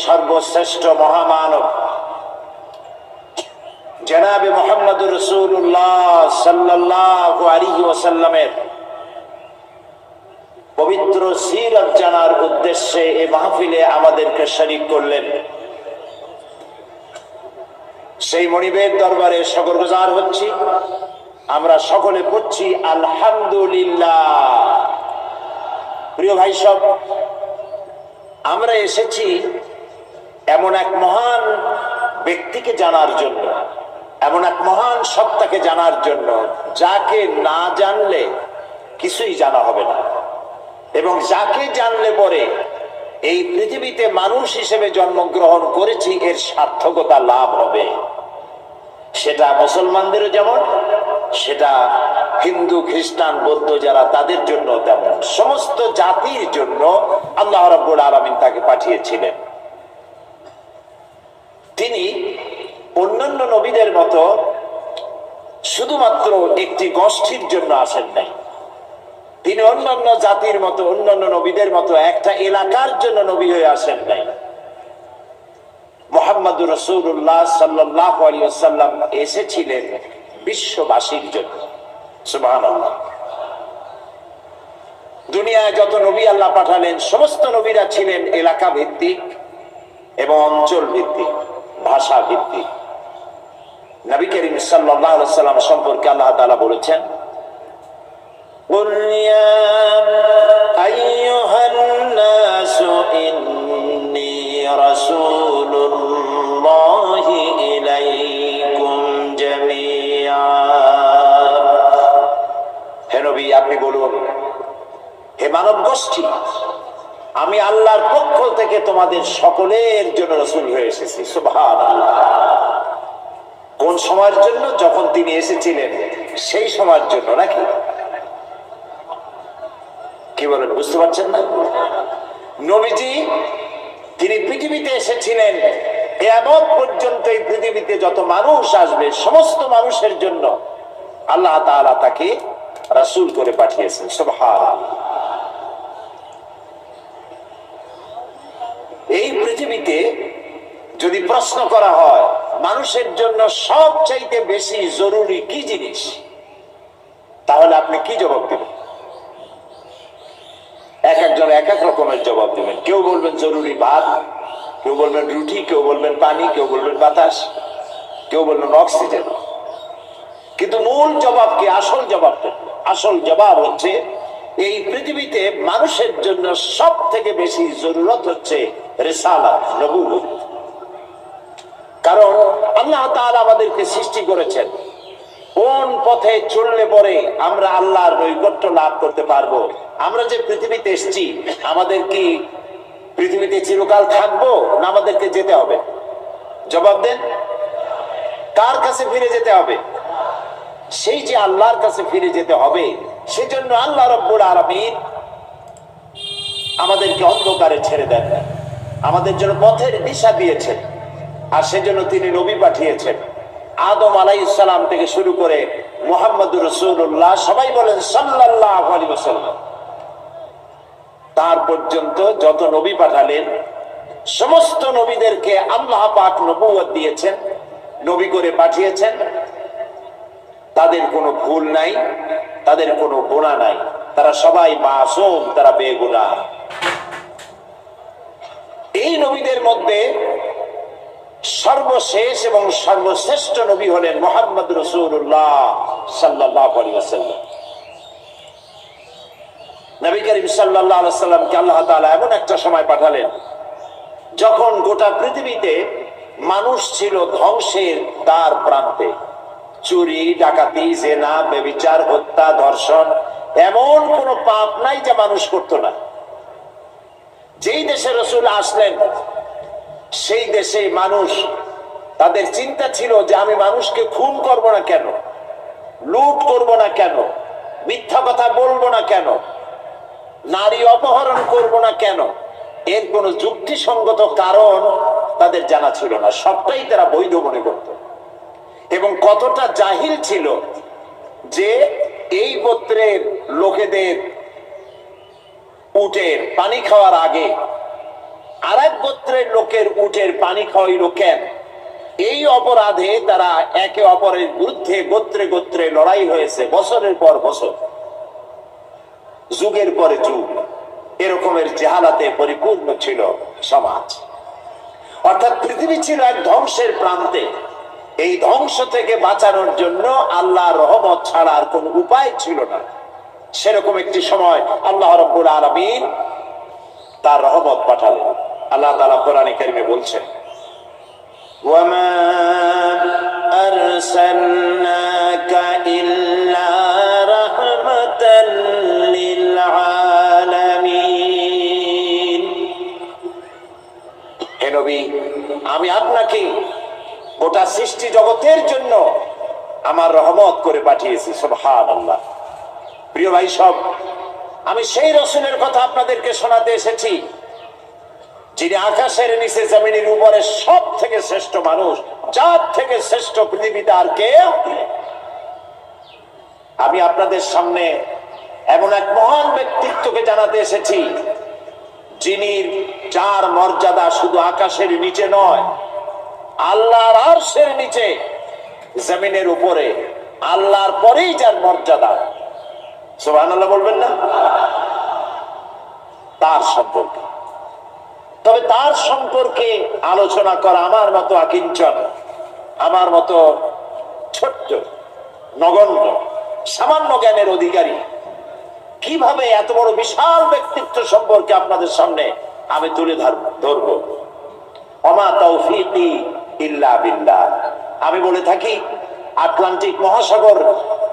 সর্বশ্রেষ্ঠ মহামানব জনাবে মুহাম্মদুর রাসূলুল্লাহ সাল্লাল্লাহু আলাইহি ওয়াসাল্লামের পবিত্র সিরাত জানার উদ্দেশ্যে এই মাহফিলে আমাদেরকে শরীক করলেন। সেই মনিবের দরবারে শুকরগুজার হচ্ছি। আমরা সকলে পড়ছি আলহামদুলিল্লাহ। প্রিয় ভাই সব, আমরা এসেছি এমন এক মহান ব্যক্তিকে জানার জন্য, এমন এক মহান সত্তাকে জানার জন্য যাকে না জানলে কিছুই জানা হবে না, এবং যাকে জানলে পরে এই পৃথিবীতে মানুষ হিসেবে জন্মগ্রহণ করেছি এর সার্থকতা লাভ হবে। সেটা মুসলমানদেরও যেমন, সেটা হিন্দু খ্রিস্টান বৌদ্ধ যারা তাদের জন্য তেমন, সমস্ত জাতির জন্য আল্লাহ রাব্বুল আলামিন তাকে পাঠিয়েছিলেন। তিনি অন্যান্য নবীদের মতো শুধুমাত্র একটি গোষ্ঠীর জন্য আসেন নাই। তিনি অন্যান্য জাতির মতো, অন্যান্য নবীদের মতো একটা এলাকার জন্য নবী হয়ে আসেন নাই। মুহাম্মদুর রাসূলুল্লাহ সাল্লাল্লাহু আলাইহি ওয়াসাল্লাম এসেছিলেন বিশ্ববাসীর জন্য। সুবহানাল্লাহ। দুনিয়ায় যত নবী আল্লাহ পাঠালেন সমস্ত নবীরা ছিলেন এলাকা ভিত্তিক এবং অঞ্চল ভিত্তিক, ভাষা ভিত্তিক। নবী করিম সাল্লাল্লাহু আলাইহি ওয়াসাল্লাম সম্পর্কে আল্লাহ তাআলা বলেছেন, قُلْ يَا أَيُّهَا النَّاسُ إِنِّي رَسُولُ اللَّهِ إِلَيْكُمْ جَمِيعًا। হে নবী, আপনি বলুন, হে মানব গোষ্ঠী, আমি আল্লাহর পক্ষ থেকে তোমাদের সকলের জন্য রাসূল হয়ে এসেছি। সুবহানাল্লাহ। কোন সময়ের জন্য? যখন তিনি এসেছিলেন সেই সময়ের জন্য, নাকি? কি বলেন, বুঝতে পারছেন না? নবীজি তিনি পৃথিবীতে এসেছিলেন কিয়ামত পর্যন্ত এই পৃথিবীতে যত মানুষ আসবে সমস্ত মানুষের জন্য আল্লাহ তাআলা তাকে রাসূল করে পাঠিয়েছেন। সুবহানাল্লাহ। এই পৃথিবীতে যদি প্রশ্ন করা হয় মানুষের জন্য সবচাইতে বেশি জরুরি কি জিনিস, তাহলে আপনি কি জবাব দেবেন? এক একজন এক এক রকমের জবাব দেবেন। কেউ বলবেন জরুরি ভাত, কেউ বলবেন রুটি, কেউ বলবেন পানি, কেউ বলবেন বাতাস, কেউ বলবেন অক্সিজেন। কিন্তু মূল জবাব কি? আসল জবাবটা, আসল জবাব হচ্ছে এই পৃথিবীতে মানুষের জন্য সব থেকে বেশি জরুরত হচ্ছে রিসালাত, নবুয়ত। কারণ আল্লাহ তাআলা আমাদেরকে সৃষ্টি করেছেন কোন পথে চললে পরে আমরা আল্লাহর নৈকট্য লাভ করতে পারবো। আমরা যে পৃথিবীতে এসেছি, আমাদের কি পৃথিবীতে চিরকাল থাকবো না আমাদেরকে যেতে হবে? জবাব দেন। কার কাছে ফিরে যেতে হবে? সেই যে আল্লাহর কাছে ফিরে যেতে হবে, সেজন্য আল্লাহ রাব্বুল আলামিন আমাদেরকে অন্ধকারে ছেড়ে দেন না, আমাদের জন্য পথের দিশা দিয়েছেন। আর সেজন্য তিনি নবী পাঠিয়েছেন। আদম আলাইহিস সালাম থেকে শুরু করে মুহাম্মদুর রাসূলুল্লাহ, সবাই বলেন সাল্লাল্লাহু আলাইহি ওয়াসাল্লাম, তার পর্যন্ত যত নবী পাঠালেন সমস্ত নবীদেরকে আল্লাহ পাক নবুয়ত দিয়েছেন, নবী করে পাঠিয়েছেন। তাদের কোনো ভুল নাই, তাদের কোনো গুনাহ নাই, তারা সবাই মাসুম, তারা বেগুনাহ। এই নবীদের মধ্যে সর্বশেষ এবং সর্বশ্রেষ্ঠ নবী হলেন মুহাম্মদ রাসূলুল্লাহ সাল্লাল্লাহু আলাইহি ওয়াসাল্লাম। নবী করিম সাল্লাল্লাহু আলাইহি ওয়াসাল্লামকে আল্লাহ তাআলা এমন একটা সময় পাঠালেন যখন গোটা পৃথিবীতে মানুষ ছিল ধ্বংসের দ্বার প্রান্তে। চুরি, ডাকাতি, জিনা, ব্যভিচার, হত্যা, ধর্ষণ, এমন কোন পাপ নাই যা মানুষ করতো না। যেই দেশে রাসূল আসলেন সেই দেশে মানুষ, তাদের চিন্তা ছিল যে আমি মানুষকে খুন করব না কেন, লুট করব না কেন, মিথ্যা কথা বলবো না কেন, নারী অপহরণ করব না কেন। এর কোন যুক্তিসঙ্গত কারণ তাদের জানা ছিল না, সবটাই তারা বৈধ মনে করত। এবং কতটা জাহিল ছিল যে এই গোত্রের লোকেদের উটের পানি খাওয়ার আগে আর এক গোত্রের লোকের উটের পানি খাওয়াইল কেন? এই অপরাধে তারা একে অপরের বিরুদ্ধে গোত্রে গোত্রে লড়াই হয়েছে, বছরের পর বছর, যুগের পরে যুগ। এরকমের জেহালাতে পরিপূর্ণ ছিল সমাজ। অর্থাৎ পৃথিবী ছিল এক ধ্বংসের প্রান্তে। এই ধ্বংস থেকে বাঁচানোর জন্য আল্লাহর রহমত ছাড়া আর কোন উপায় ছিল না। সেরকম একটি সময় আল্লাহ রাব্বুল আলামিন তার রহমত পাঠালেন। আল্লাহ তাআলা কোরআনে কারিমে বলছেন, ওয়ামা আরসালনাকা ইল্লা রাহমাতাল লিল আলামিন। হে নবী, আমি আপনাকে গোটা সৃষ্টি জগতের জন্য আমার রহমত করে পাঠিয়েছি। সুবহানাল্লাহ। প্রিয় ভাই সব, আমি সেই রাসূলের কথা আপনাদেরকে শোনাতে এসেছি যিনি আকাশের নিচে জমিনের উপরে সব থেকে শ্রেষ্ঠ মানুষ, যার থেকে শ্রেষ্ঠ পৃথিবীতে আর কেউ। আমি আপনাদের সামনে এমন এক মহান ব্যক্তিত্বকে জানাতে এসেছি যিনি, যার মর্যাদা শুধু আকাশের নিচে নয়, আল্লাহর আরশের নিচে, জমিনের উপরে, আল্লাহর পরেই যার মর্যাদা। সুবহানাল্লাহ বলবেন না? তার সম্পর্কে, তবে তার সম্পর্কে আলোচনা করা আমার মতো আকিঞ্চন, আমার মতো ছোট্ট নগণ্য সামান্য জ্ঞানের অধিকারী কিভাবে এত বড় বিশাল ব্যক্তিত্ব সম্পর্কে আপনাদের সামনে আমি তুলে ধরব। ওমা তৌফিকি ইল্লা বিল্লাহ। আমি বলে থাকি, আটলান্টিক মহাসাগর,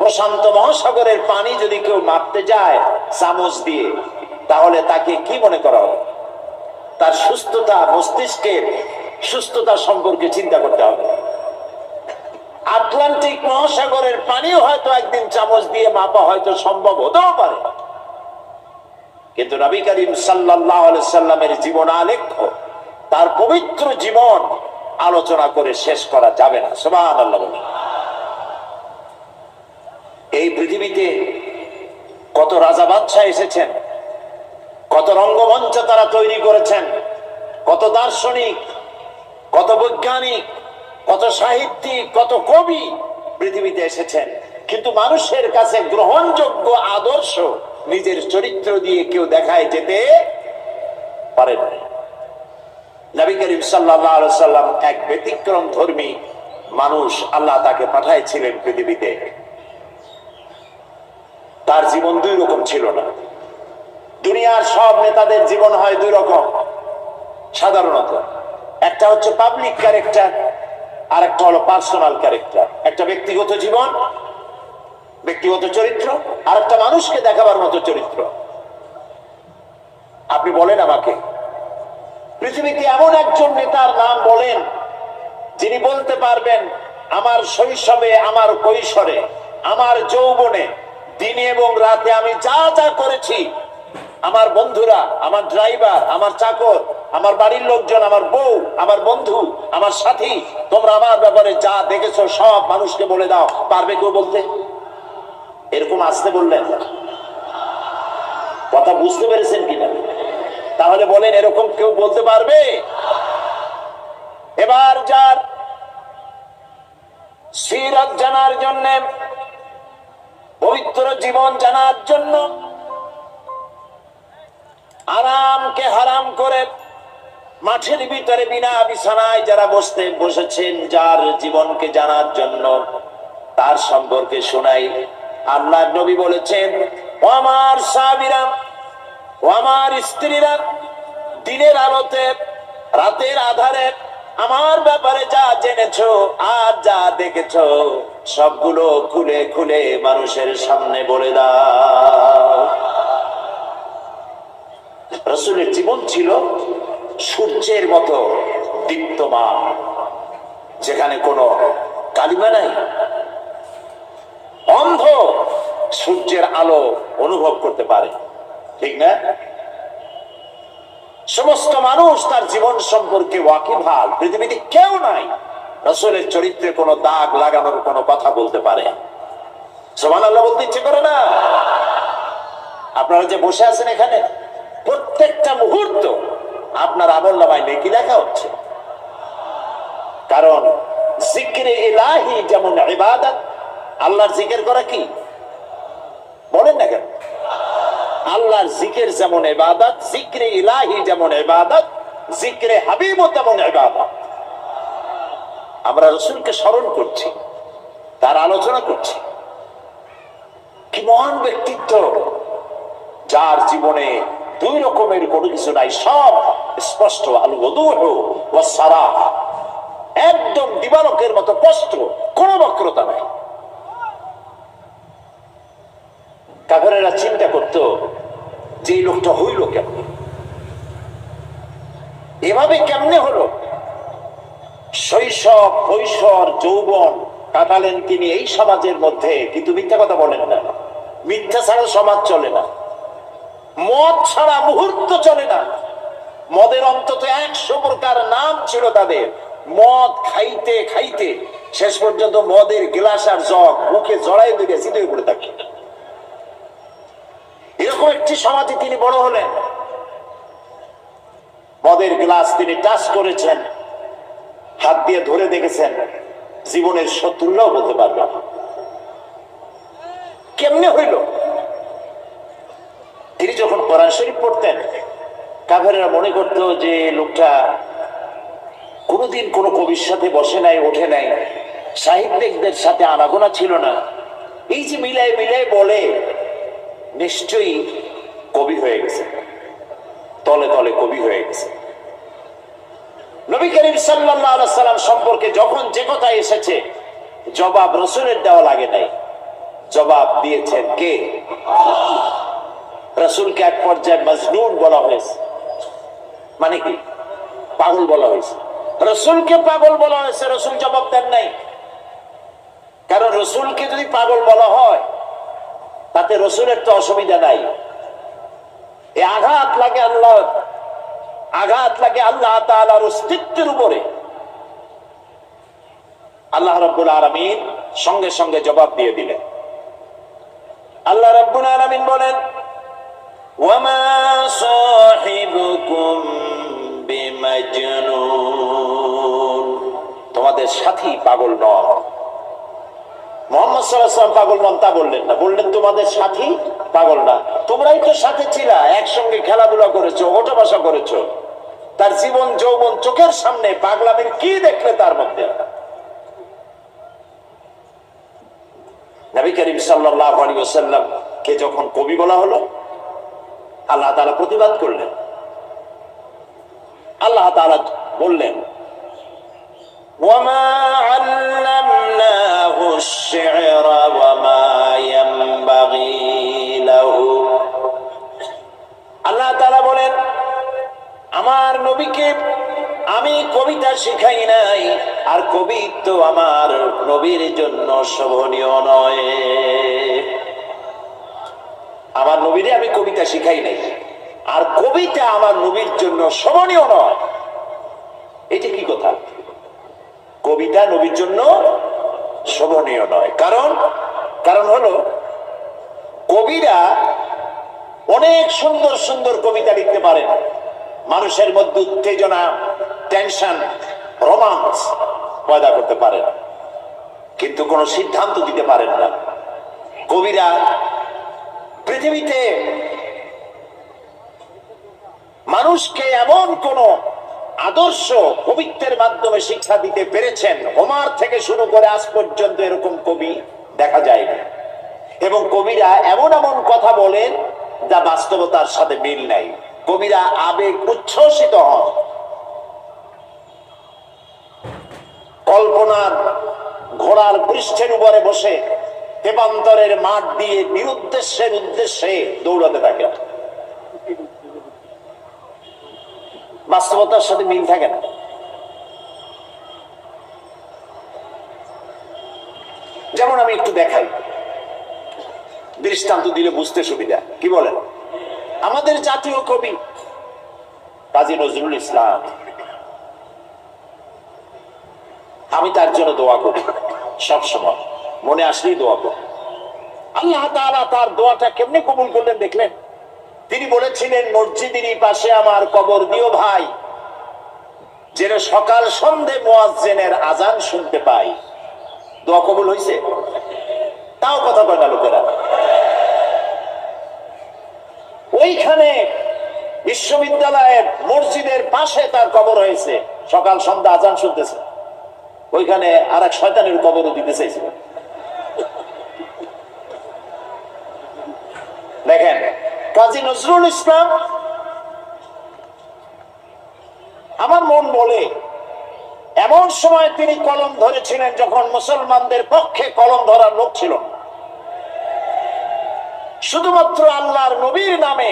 প্রশান্ত মহাসাগরের পানি যদি কেউ মাপতে যায় চামচ দিয়ে, তাহলে তাকে কি মনে করা হবে? তার সুস্থতা, মস্তিষ্কের সুস্থতা সম্পর্কে চিন্তা করতে হবে। আটলান্টিক মহাসাগরের পানিও হয়তো একদিন চামচ দিয়ে মাপা হয়তো সম্ভব হতেও পারে, কিন্তু নবী করিম সাল্লাল্লাহু আলাইহি সাল্লামের জীবন আলেখ্য, তার পবিত্র জীবন আলোচনা করে শেষ করা যাবে না। সুবহানাল্লাহ। এই পৃথিবীতে কত রাজা বাদশাহ এসেছেন, কত রঙ্গমঞ্চ তারা তৈরি করেছেন, কত দার্শনিক, কত বৈজ্ঞানিক, কত সাহিত্যিক, কত কবি পৃথিবীতে এসেছেন, কিন্তু মানুষের কাছে গ্রহণযোগ্য আদর্শ নিজের চরিত্র দিয়ে কেউ দেখায় যেতে পারেন না। নবী করিম সাল্লাল্লাহু আলাইহি সাল্লাম এক ব্যতিক্রম ধর্মী মানুষ, আল্লাহ তাকে পাঠাইছিলেন পৃথিবীতে। তার জীবন দুই রকম ছিল না। দুনিয়ার সব নেতাদের জীবন হয় দুই রকম সাধারণত। একটা হচ্ছে পাবলিক ক্যারেক্টার, আর একটা হলো পার্সোনাল ক্যারেক্টার। একটা ব্যক্তিগত জীবন, ব্যক্তিগত চরিত্র, আর একটা মানুষকে দেখাবার মতো চরিত্র। আপনি বলেন আমাকে, পৃথিবীতে এমন একজন নেতার নাম বলেন যিনি বলতে পারবেন, আমার শৈশবে, আমার কৈশোরে, আমার যৌবনে, দিনে এবং রাতে আমি যা যা করেছি, আমার বন্ধুরা, আমার ড্রাইভার, আমার চাকর, আমার বাড়ির লোকজন, আমার বউ, আমার বন্ধু, আমার সাথী, তোমরা আমার ব্যাপারে যা দেখেছো সব মানুষকে বলে দাও। পারবে কেউ বলতে? এরকম আসতে বললেন, কথা বুঝতে পেরেছেন কিনা? তাহলে বলেন, এরকম কেউ বলতে পারবে? এবার যার সিরাত জানার জন্য, পবিত্র জীবন জানার জন্য, আরামকে হারাম করে মাঠের ভিতরে বিনা বিছানায় যারা বসেছেন, যার জীবনকে জানার জন্য, তার সম্পর্কে শোনাই। আল্লাহর নবী বলেছেন, ও আমার সাহাবীরা, ও আমার স্ত্রীরা, দিনের আলোতে, রাতের আধারে আমার ব্যাপারে যা জেনেছো আর যা দেখেছো সবগুলো খুলে খুলে মানুষের সামনে বলে দাও। রাসূলের জীবন ছিল সূর্যের মতো দীপ্তমান, যেখানে কোনো কালিমা নাই। অন্ধ সূর্যের আলো অনুভব করতে পারে, ঠিক না? সমস্ত মানুষ তার জীবন সম্পর্কে ওয়াকিবহাল। পৃথিবীতে কেউ নাই রাসূলের চরিত্রে কোনো দাগ লাগানোর কোনো কথা বলতে পারে। সুবহানাল্লাহ বলতে ইচ্ছে করে না? আপনারা যে বসে আছেন এখানে, প্রত্যেকটা মুহূর্ত আপনার আমলনামায় নেকি লেখা হচ্ছে। কারণ জিকিরে ইলাহি যেমন ইবাদত, আল্লাহর জিকির করা কি বলেন না কেন? আল্লাহর জিকির যেমন ইবাদত, জিকিরে ইলাহি যেমন ইবাদত, জিকিরে হাবিবও তেমন ইবাদত। আমরা রাসূলকে স্মরণ করছি, তার আলোচনা করছি। কি মহান ব্যক্তিত্ব, যার জীবনে দুই রকমের কোনো কিছু নাই, সব স্পষ্ট। আল ওয়াদুহু ওয়াস সারাহা, একদম দিবালোকের মতো স্পষ্ট, কোনো বক্রতা নাই। কাফেরেরা চিন্তা করত যে এই লোকটা হইল কেমন, এভাবে কেমনে হলো? শৈশব কৈশোর যৌবন কাটালেন তিনি এই সমাজের মধ্যে, কিন্তু মিথ্যা কথা বলেন না। মিথ্যা ছাড়া সমাজ চলে না, মদ ছাড়া মুহূর্ত চলে না। মদের অন্তত 100 প্রকার নাম ছিল তাদের। মদ খাইতে খাইতে শেষ পর্যন্ত মদের গ্লাস আর জগ মুখে জড়াই দিয়ে চিতে পড়ে থাকে। এরকম একটি সমাজে তিনি বড় হলেন। মদের গ্লাস তিনি টাচ করেছেন, হাত দিয়ে ধরে দেখেছেন, জীবনের শত্রুরাও বলতে পারবে না কেমনে হইল। তিনি যখন কোরআন শরীফ পড়তেন, কাফেরেরা মনে করত যে লোকটা কোনোদিন কোনো কবির সাথে বসে নাই, ওঠে নাই, সাহিত্যিকদের সাথে আনাগোনা ছিল না। এই যে মিলাই মিলাই বলে, নিশ্চয়ই কবি হয়ে গেছে, তলে তলে কবি হয়ে গেছে। নবী করিম সাল্লাল্লাহু আলাইহি সাল্লাম সম্পর্কে যখন যে কথা এসেছে, জবাব রাসূলের দেওয়া লাগে নাই, জবাব দিয়েছেন কে? রাসূলকে এক পর্যায়ে মজনুন বলা হয়েছে। মানে কি? পাগল বলা হয়েছে। রাসূলকে পাগল বলা হয়েছে, রাসূল জবাব দেন নাই। কারণ রাসূলকে যদি পাগল বলা হয় তাতে রাসূলের তো অসুবিধা নাই। এই আঘাত লাগে আল্লাহ, আঘাত লাগে আল্লাহ তাআলার অস্তিত্বের উপরে। আল্লাহ রাব্বুল আলামিন সঙ্গে সঙ্গে জবাব দিয়ে দিলেন। আল্লাহ রাব্বুল আলামিন বলেন, ওয়ামা সাহিবুকুম বিমাজনুন, তোমাদের সাথী পাগল নয়। মুহাম্মদ সাল্লাল্লাহু আলাইহি ওয়াসাল্লাম পাগল নন তা বললেন না, বললেন তোমাদের সাথী পাগল না। তোমরাই তো সাথে ছিলা, একসঙ্গে খেলাধুলা করেছো, ওঠা বসা করেছো। তার জীবন যৌবন চোখের সামনে, পাগলামির কি দেখলে তার মধ্যে? নবী করিম সাল্লাল্লাহু আলাইহি ওয়াসাল্লাম কে যখন কবি বলা হলো, আল্লাহ তাআলা প্রতিবাদ করলেন। আল্লাহ তাআলা বললেন, ওয়ামা আল্লামনাহু আশ-শি'রা ওয়ামা ইয়ানবাগি লাহু। আল্লাহ তাআলা বলেন, আমার নবীকে আমি কবিতা শিখাই নাই, আর কবিত্ব আমার নবীর জন্য শোভনীয় নয়। আমার নবীরে আমি কবিতা শিখাই নাই, আর কবিতা আমার নবীর জন্য শোভনীয় নয়। এটা কি কথা? কবিতা নবীর জন্য শোভনীয় নয়। কারণ হলো কবিরা অনেক সুন্দর সুন্দর কবিতা লিখতে পারেন, মানুষের মধ্যে উত্তেজনা, টেনশন, রোমান্স পয়দা করতে পারেন, কিন্তু কোন সিদ্ধান্ত দিতে পারেন না। কবিরা পৃথিবীতে মানুষকে এমন কোন আদর্শ কবিত্বের মাধ্যমে শিক্ষা দিতে পেরেছেন, হোমার থেকে শুরু করে আজ পর্যন্ত এরকম কবি দেখা যায়নি। এবং কবিরা এমন এমন কথা বলেন যা বাস্তবতার সাথে মিল নাই। কবিরা আবেগ উচ্ছ্বসিত হন, কল্পনার ঘোড়ার পৃষ্ঠের উপরে বসে তেপান্তরের মাঠ দিয়ে নিরুদ্দেশ্যের উদ্দেশ্যে দৌড়াতে থাকে। বাস্তবতার সাথে মিল থাকে না। যেমন আমি একটু দেখাই, দৃষ্টান্ত দিলে বুঝতে সুবিধা। কি বলেন? আমাদের জাতীয় কবি কাজী নজরুল ইসলাম, আমি তার জন্য দোয়া করি সব সময়, মনে আসলেই দোয়া করি। আল্লাহ তাআলা তার দোয়াটা কেমনে কবুল করলেন দেখলেন? তিনি বলেছিলেন, মসজিদেরই পাশে আমার কবর দিও ভাই, যেন সকাল সন্ধে মুয়াজ্জিনের আজান শুনতে পাই। দোয়া কবুল হয়েছে? তাও কথা কয় না লোকেরা। ওইখানে বিশ্ববিদ্যালয়ের মসজিদের পাশে তার কবর হয়েছে, সকাল সন্ধ্যা আজান শুনতেছে। ওইখানে আর এক শয়তানের কবরও দিতে চাইছিল। দেখেন, কাজী নজরুল ইসলাম, আমার মন বলে এমন সময় তিনি কলম ধরেছিলেন যখন মুসলমানদের পক্ষে কলম ধরার লোক ছিল না। শুধুমাত্র আল্লাহর নবীর নামে,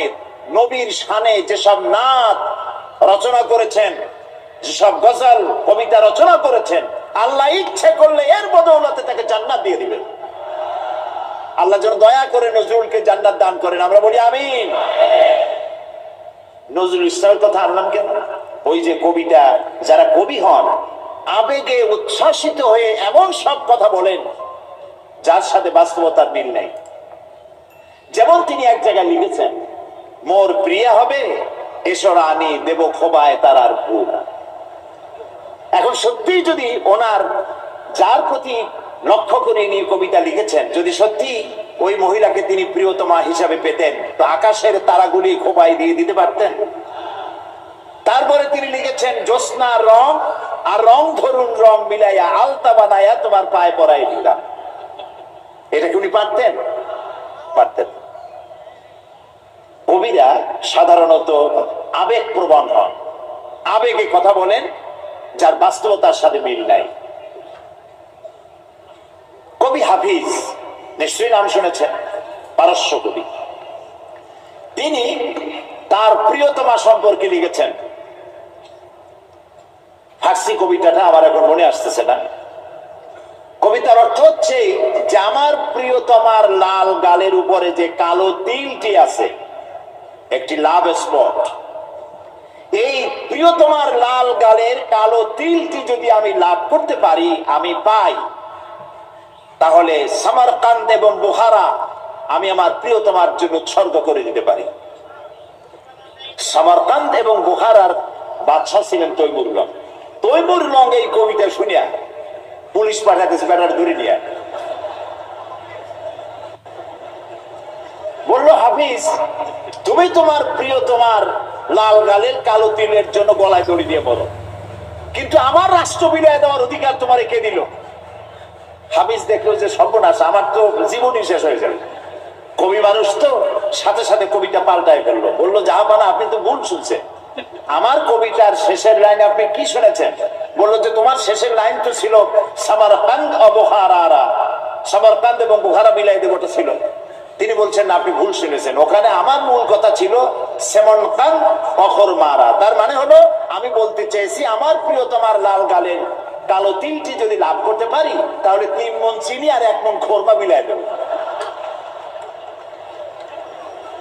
নবীর শানে যেসব নাত রচনা করেছেন, যেসব গজল কবিতা রচনা করেছেন, আল্লাহ ইচ্ছে করলে এর বদৌলতে তাকে জান্নাত দিয়ে দিবেন। আল্লাহ যেন দয়া করে নজরুলকে জান্নাত দান করেন, আমরা বলি আমিন। নজরুল ইসলামের কথা আনলাম কেন? ওই যে কবিতা, যারা কবি হন আবেগে উচ্ছ্বাসিত হয়ে এমন সব কথা বলেন যার সাথে বাস্তবতার মিল নেই। যেমন তিনি এক জায়গায় লিখেছেন, মোর প্রিয়া হবে এসো রানী, দেব খোবায় তারার ভূত। এখন সত্যি যদি ওনার যার প্রতি লক্ষ্য করে নিয়ে কবিতা লিখেছেন, যদি সত্যি ওই মহিলাকে তিনি প্রিয়তমা হিসাবে পেতেন, তো আকাশের তারাগুলি খোবায় দিয়ে দিতে পারতেন। তারপরে তিনি লিখেছেন, জ্যোৎস্নার রং আর রং ধরুন রং মিলাইয়া আলতা বানাইয়া তোমার পায়ে পরাই দিলাম। এটা কি উনি পারতেন? পারতেন। কবিরা সাধারণত আবেগ প্রবণ হন, আবেগে কথা বলেন যার বাস্তবতার সাথে মিল নাই। কবি হাফিজ, নিশ্চয়ই নাম শুনেছেন, পারস্য কবি। তিনি তার প্রিয়তমা সম্পর্কে লিখেছেন। ফার্সি কবিতাটা আমার এখন মনে আসতেছে না। কবিতার অর্থ হচ্ছে যে আমার প্রিয়তমার লাল গালের উপরে যে কালো তিলটি আছে, একটি লাভ স্পট, এই প্রিয়তমার লাল গালের কালো তিলটি যদি আমি লাভ করতে পারি, আমি পাই, তাহলে সামারকান্দ এবং বুখারা আমি আমার প্রিয়তমার জন্য উৎসর্গ করে দিতে পারি। সামারকান্দ এবং বুখারার বাদশা ছিলেন তৈমুর লং। তৈমুর লং এই কবিতা শুনিয়া পুলিশ পাঠাতেছে, ব্যাটার ধরে নিয়ে বলল, হাফিজ তুমি তোমার প্রিয়তমার লাল গালের কালো তিলের জন্য গলায় দড়ি দিয়ে বলো, কিন্তু আমার রাষ্ট্র বিদায় দেওয়ার অধিকার তোমার কে দিল? হাফিজ দেখলো যে সর্বনাশ, আমার তো জীবনই শেষ হয়ে যাবে। কবি মানুষ তো সাথে সাথে কবিতা পাল্টায় ফেললো, বললো, জাহাপানা আপনি তো ভুল শুনছেন, আমার কবিতার শেষের লাইন আপনি কি শুনেছেন? বললো যে তোমার শেষের লাইন তো ছিল সামারকান্দ ও বুখারা, সামারকান্দ এবং বুখারা মিলাই দেবটা ছিল। তিনি বলছেন আপনি ভুল শুনেছেন, ওখানে আমার মূল কথা ছিল সেমনকান্দ অখর মারা। তার মানে হলো আমি বলতে চেয়েছি আমার প্রিয়তমার লাল গালের কালো তিলটি যদি লাভ করতে পারি, তাহলে 3 মণ চিনি আর 1 মণ খোরমা মিলাই দেব।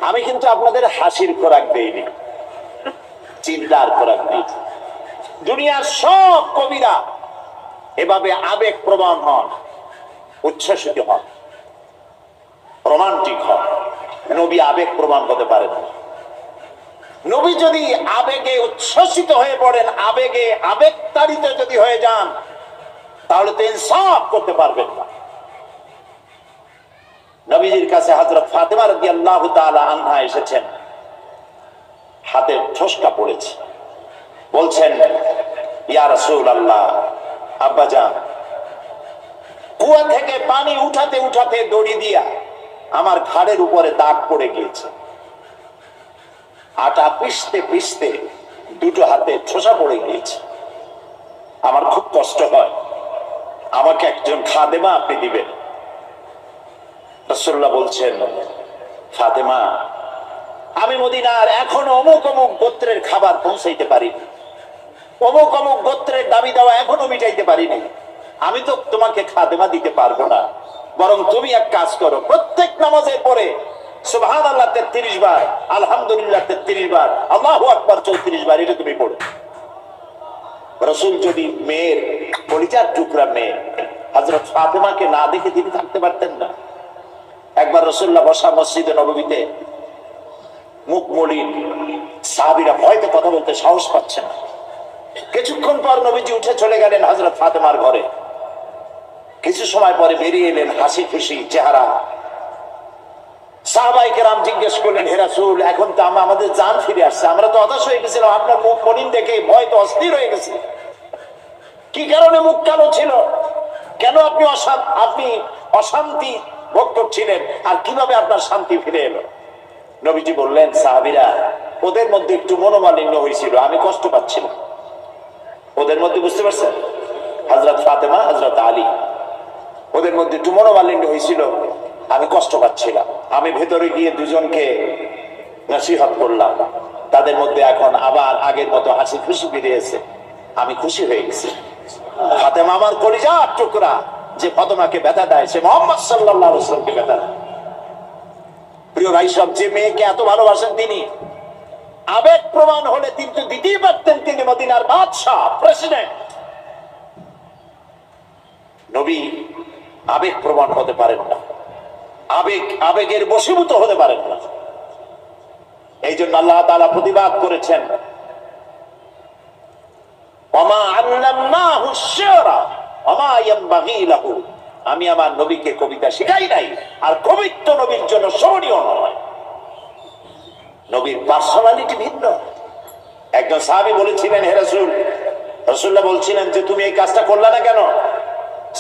আমি কিন্তু আপনাদের হাসির খোরাক দেইনি, চিন্তার খোরাক দিয়েছি। দুনিয়ার সব কবিরা এভাবে আবেগ প্রবণ হন, উচ্ছ্বসিত হন, রোমান্টিক হন। নবী আবেগ প্রমাণ হতে পারেন না। নবী যদি আবেগে উচ্ছ্বসিত হয়ে পড়েন, আবেগে আবেগতাড়িত যদি হয়ে যান, তাহলে তো ইনসাফ করতে পারবেন না। নবীজির কাছে হযরত ফাতেমা রাদিয়াল্লাহু তাআলা আনহা এসেছেন, হাতে ঠোসকা পড়েছে, বলছেন, ইয়া রাসূলুল্লাহ, আব্বাজান কুয়া থেকে পানি উঠাতে উঠাতে দড়ি দিয়া আমার ঘাড়ের উপরে দাগ পড়ে গিয়েছে, আটা পিষতে পিষতে 2টো হাতে ঠোসা পড়ে গিয়েছে, আমার খুব কষ্ট হয়, আমাকে একজন খাদেমা আপনি দিবেন। রাসূলুল্লাহ বলছেন, ফাতেমা আমি মদিনার এখনো অমুক অমুক গোত্রের খাবার পৌঁছাইতে পারিনি, অমুক অমুক গোত্রের দাবি দেওয়া এখনো মিটাইতে পারিনি, আমি তো তোমাকে খাদেমা দিতে পারবো না। বরং তুমি এক কাজ করো, প্রত্যেক নামাজের পরে সুবহানাল্লাহ 33 বার, আলহামদুলিল্লাহ 33 বার, আল্লাহু আকবার 34 বার, এটা তুমি পড়ো। রাসূল যদি মেয়ের কলিজার টুকরা মেয়ে হযরত ফাতেমাকে না দেখে তিনি থাকতে পারতেন না। একবার রাসূলুল্লাহ বসা মসজিদে নববীতে মুখ মলিন, সাহাবীরা ভয়তে কথা বলতে সাহস পাচ্ছে না। কিছুক্ষণ পর নবীজি উঠে চলে গেলেন হযরত ফাতেমার ঘরে। কিছু সময় পরে বেরিয়ে এলেন হাসি খুশি চেহারা। সাহাবায়ে কেরাম জিজ্ঞেস করলেন, হে রাসূল, এখন তো আমাদের জান ফিরে আসছে, আমরা তো হতাশ হয়ে গেছিলাম, আপনার মুখ মলিন দেখে ভয় তো অস্থির হয়ে গেছে। কি কারণে মুখ কালো ছিল? কেন আপনি অশান্তি ভোগ করছিলেন? আর কিভাবে আপনার শান্তি ফিরে এলো? নবীজি বললেন, সাহাবীরা, ওদের মধ্যে একটু মনোমালিন্য হয়েছিল, আমি কষ্ট পাচ্ছিলাম। ওদের মধ্যে, বুঝতে পারছেন, হযরত ফাতেমা, হযরত আলী, ওদের মধ্যে একটু মনোমালিন্য হয়েছিল, আমি কষ্ট পাচ্ছিলাম। আমি ভেতরে গিয়ে দুজনকে নসিহত করলাম, তাদের মধ্যে এখন আবার আগের মতো হাসি খুশি ফিরেছে, আমি খুশি হয়ে গেছি। ফাতেমা আমার কলিজার টুকরা, যে ফাতেমাকে ব্যথা দেয় সে মুহাম্মদ সাল্লাল্লাহু আলাইহি ওয়াসাল্লামকে ব্যথা দেয়। প্রিয় ভাই সব, যে মেয়েকে এত ভালোবাসেন তিনি, আবেগ প্রমাণ হলে কিন্তু দিতেই পারতেন, তিনি মদিনার বাদশাহ, প্রেসিডেন্ট। নবী আবেগ প্রমাণ হতে পারেন না, আবেগের বশীভূত হতে পারেন না। এই জন্য আল্লাহ তাআলা প্রতিবাদ করেছেন, ওয়ামা আল্লামনাহু শি'রা ওয়ামা ইয়ানবাগী লাহু, আমি আমার নবীকে কবিতা শিখাই নাই, আর কবিত্ব নবীর জন্য শোভনীয় নয়। নবীর পার্সোনালিটি ভিন্ন। একজন সাহাবী বলেছিলেন, হে রাসূল, রাসূলুল্লাহ বলছিলেন যে তুমি এই কাজটা করলা না কেন?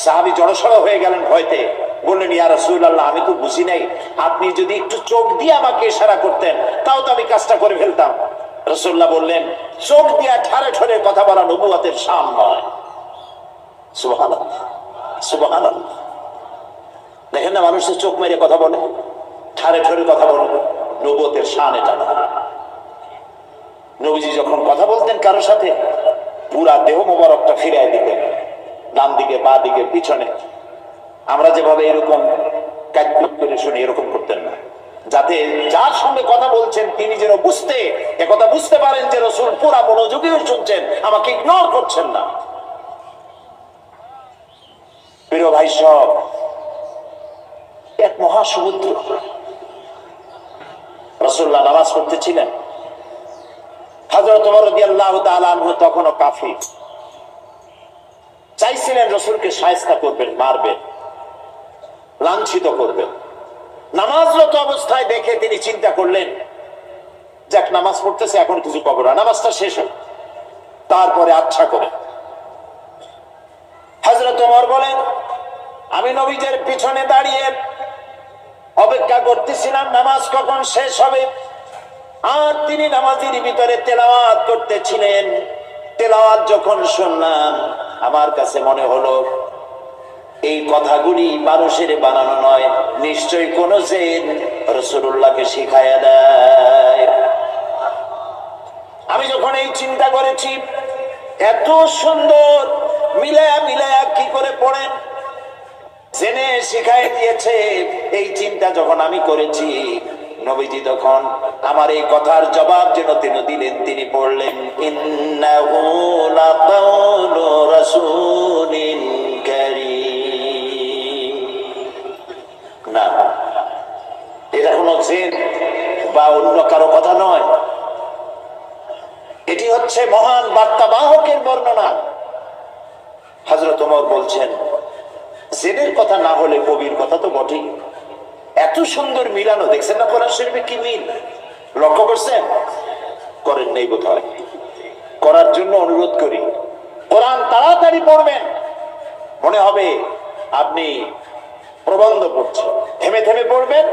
সাহাবী জড়সড় হয়ে গেলেন ভয়তে, বললেন, ইয়া রাসূলুল্লাহ, আমি তো বুঝি নাই, আপনি যদি একটু চোখ দিয়ে আমাকে ইশারা করতেন তাও তো আমি কাজটা করে ফেলতাম। রাসূলুল্লাহ বললেন, চোখ দিয়ে ঠারে ঠারে কথা বলা নবুয়তের শান নয়। সুবহানাল্লাহ, সুবহানাল্লাহ। দেখেন না, মানুষের চোখ মেরে কথা বলে, ঠারে ঠারে কথা বলে, নবুয়তের শান এটা না। নবীজি যখন কথা বলতেন কারো সাথে, পুরা দেহ মোবারকটা ফিরায় দিতেন, ডান দিকে, বা দিকে, পিছনে। আমরা যেভাবে এরকম কাটপিট করে শুনি, এরকম করতেন না, যাতে যার সঙ্গে কথা বলছেন তিনি যেন একথা বুঝতে পারেন যে রাসূল পুরা মনোযোগী হয়ে শুনছেন, আমাকে ইগনোর করছেন না। প্রিয় ভাই সব, এক মহাসমুদ্র। রাসূলুল্লাহ নামাজ পড়তেছিলেন, হযরত ওমর রাদিয়াল্লাহু তাআলা আনহু তখনও কাফির, চাইছিলেন রাসূলকে শায়েস্তা করবেন, মারবেন, লাঞ্ছিত করবেন। নামাজরত অবস্থায় দেখে তিনি চিন্তা করলেন, যাক, নামাজ পড়তেছে, এখন কিছু কবর না, নামাজটা শেষ হোক, তারপরে আচ্ছা করে। হযরত ওমর বলেন, আমি নবীজের পিছনে দাঁড়িয়ে অপেক্ষা করতেছিলাম নামাজ কখন শেষ হবে, আর তিনি নামাজের ভিতরে তেলাওয়াত করতেছিলেন। তেলাওয়াত যখন শুনলাম, আমার কাছে মনে হলো এই কথাগুলি মানুষের বানানো নয়, নিশ্চয়ই কোন জিন রাসূলুল্লাহকে শিখায়া দেয়। আমি যখন এই চিন্তা করেছি, এত সুন্দর মিলায়া কি করে পড়েন, জেনে শিখাই দিয়েছে, এই চিন্তা যখন আমি করেছি, নবীজি তখন আমার এই কথার জবাব যেন তিনি দিলেন। তিনি পড়লেন, ইন্নাহু লাকাউলু রাসূলিন কারীম। না, এটা কোনো জিন বা অন্য কারো কথা নয়, এটি হচ্ছে মহান বার্তাবাহকের বর্ণনা। হযরত ওমর বলছেন, জিনের কথা না হলে কবির কথা তো বটেই। এত সুন্দর মিলানো, দেখছেন না কোরআন শরীফে কি মিল? লক্ষ্য করছেন? করেন নাই বোধহয়, করার জন্য অনুরোধ করি। কোরআন তাড়াতাড়ি পড়বেন, মনে হবে আপনি প্রবন্ধ পড়ছেন। থেমে থেমে পড়বেন,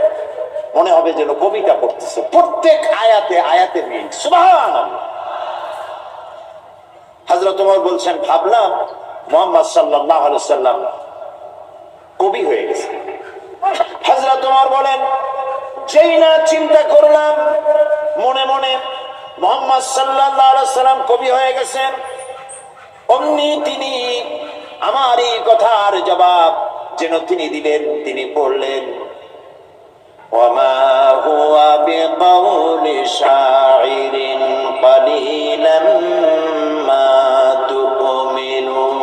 মনে হবে যেন কবিতা পড়তেছে। প্রত্যেক আয়াতে আয়াতে মিল। সুবহানাল্লাহ। হযরত ওমর বলছেন, ভাবলাম মুহাম্মদ সাল্লাল্লাহু আলাইহি ওয়াসাল্লাম কবি হয়ে গেছে। হযরত ওমর বলেন, যেই না চিন্তা করলাম মনে মনে মুহাম্মদ সাল্লাল্লাহু আলাইহি ওয়াসাল্লাম কবি হয়ে গেছেন, অমনি তিনি আমার এই কথার জবাব যেন তিনি দিলেন। তিনি পড়লেন, ওয়ামা হুয়া বিকাউলি শাইরিন কালিলাম মা তুমিনুন।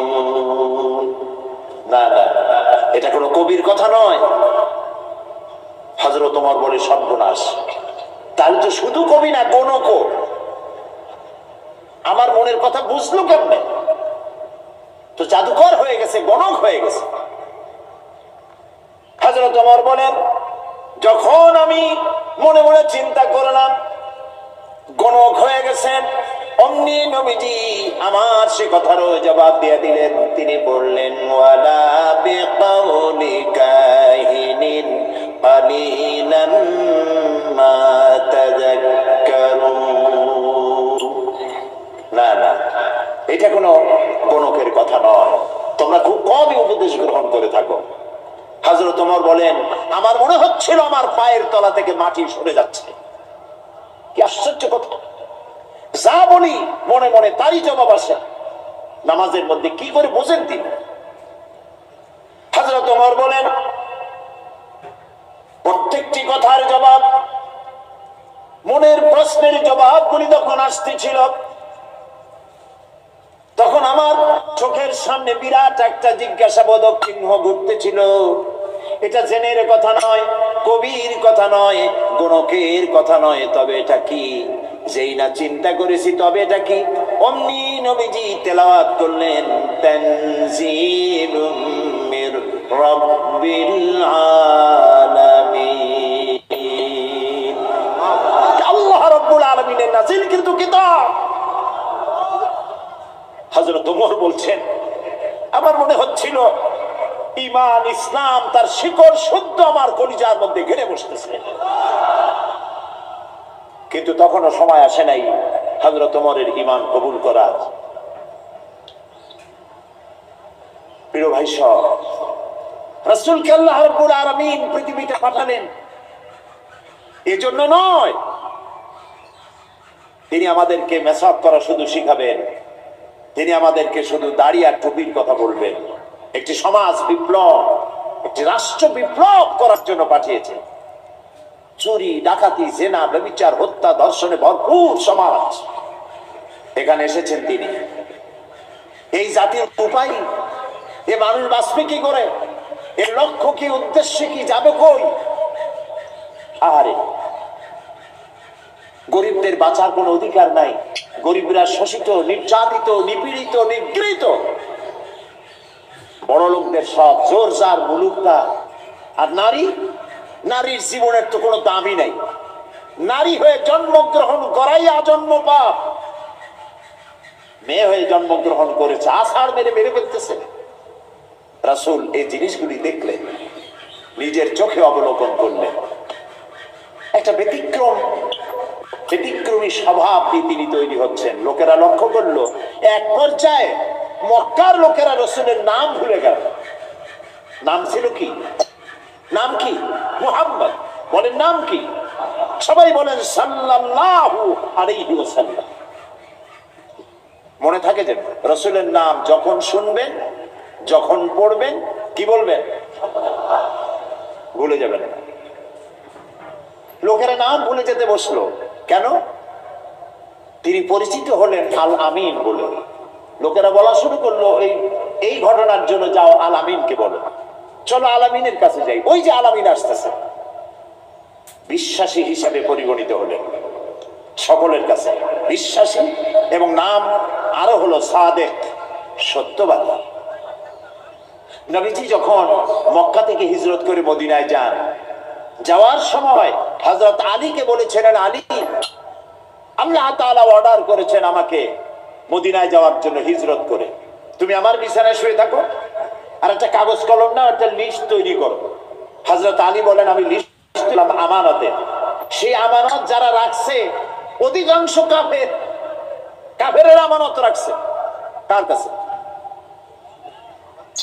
না না, এটা কোনো কবির কথা নয়। হযরত ওমর বলে, সর্বনাশ, তাহলে তো শুধু কবি না, গণক। আমার মনের কথা বুঝলো কেমনে? তো জাদুকর হয়ে গেছে, গণক হয়ে গেছে। হযরত ওমর বলেন, যখন আমি মনে মনে চিন্তা করলাম গণক হয়ে গেছেন, অমনি নবীজি আমার সে কথারও জবাব দিয়ে দিলেন। তিনি বললেন, ওয়ালা বিকাউলি কাহিনিন কালিলাম মা তাযাক্কারুন। না না, এটা কোনো গণকের কথা নয়, তোমরা খুব কমই উপদেশ গ্রহণ করে থাকো। হযরত ওমর বলেন, আমার মনে হচ্ছিল আমার পায়ের তলা থেকে মাটি সরে যাচ্ছে। কি আশ্চর্য কথা! যা বলি মনে মনে তারই জবাব আসে। নামাজের মধ্যে কি করে বোঝেন তিনি? হযরত ওমর বলেন, প্রত্যেকটি কথার জবাব, মনের প্রশ্নের জবাবগুলি যখন আসতেছিল, তখন আমার চোখের সামনে বিরাট একটা জিজ্ঞাসাবোধক চিহ্ন ঘুরতেছিল। এটা জেনের কথা নয়, কবির কথা নয়, গণকের কথা নয়, তবে এটা কি? যেই না চিন্তা করেছি তবে এটা কি, অমনি নবীজি তেলাওয়াত করলেন, তানজিলুম মির রাব্বিল আলামিন। আল্লাহ রাব্বুল আলামিনের নাযিল কিন্তু কিতাব। হযরত ওমর বলছেন, আমার মনে হচ্ছিল ঈমান ইসলাম তার শিকড় শুদ্ধ আমার কলিজার মধ্যে ঘিরে বসতেছে। কিন্তু তখনও সময় আসে নাই হযরত ওমরের ঈমান কবুল করার। প্রিয় ভাই সব, রাসূলকে আল্লাহ রাব্বুল আলামিন পৃথিবীতে পাঠালেন এজন্য নয় তিনি আমাদেরকে মেসাজ করা শুধু শিখাবেন, তিনি আমাদেরকে শুধু দাড়ি আর টুপির কথা বলবেন। একটি সমাজ বিপ্লব, একটি রাষ্ট্র বিপ্লব করার জন্য পাঠিয়েছেন। চুরি, ডাকাতি, জেনা, ব্যভিচার, হত্যা, ধর্ষণে ভরপুর সমাজ, এখানে এসেছেন তিনি। এই জাতির উপায়, এ মানুষ বাঁচবে কি করে? এর লক্ষ্য কি, উদ্দেশ্য কি, যাবে কই? আহারে, গরিবদের বাঁচার কোনো অধিকার নাই। গরিবরা শোষিত, নির্যাতিত, নিপীড়িত, নিগৃহীত। বড় লোকদের সব জোর জার মুলুকটা। আর নারী, নারীর জীবনের তো কোনো দামই নাই। নারী হয়ে জন্মগ্রহণ করাই আজন্ম পাপ। মেয়ে হয়ে জন্মগ্রহণ করেছে, আষাঢ় মেরে মেরে ফেলতেছে। রাসূল এই জিনিসগুলি দেখলেন, নিজের চোখে অবলোকন করলেন। একটা ব্যতিক্রমী স্বভাব দিয়ে তিনি তৈরি হচ্ছেন। লোকেরা লক্ষ্য করলো, এক পর্যায়ে মক্কার লোকেরা রাসূলের নাম ভুলে গেল। নাম ছিল কি? নাম কি? মুহাম্মদ। বলেন নাম কি? সবাই বলেন সাল্লাল্লাহু আলাইহি ওয়াসাল্লাম। মনে থাকে যে রাসূলের নাম যখন শুনবেন, যখন পড়বেন, কি বলবেন? ভুলে যাবেন না। লোকেরা নাম ভুলে যেতে বসলো কেন? তিনি পরিচিত হলেন আল আমিন বলে। লোকেরা বলা শুরু করলো, এই ঘটনার জন্য যাও আল আমিনকে বলো, চলো আল আমিনের কাছে যাই। ওই যে আল আমিন আসতেছে। বিশ্বাসী হিসাবে পরিগণিত হলেন সকলের কাছে, বিশ্বাসী। এবং নাম আরো হলো সাদেক, সত্যবাদী। নবীজি যখন মক্কা থেকে হিজরত করে মদিনায় যান, যাওয়ার সময় হযরত আলীকে বলেছিলেন, আলী, আল্লাহ তাআলা অর্ডার করেছেন আমাকে মদিনায় যাওয়ার জন্য হিজরত করে, তুমি আমার বিছানায় শুয়ে থাকো আর একটা কাগজ কলম নাও, একটা লিস্ট তৈরি করো। হযরত আলী বলেন, আমি লিস্ট দিলাম আমানতে। সেই আমানত যারা রাখছে অধিকাংশ কাফেরের আমানত রাখছে। কার কাছে?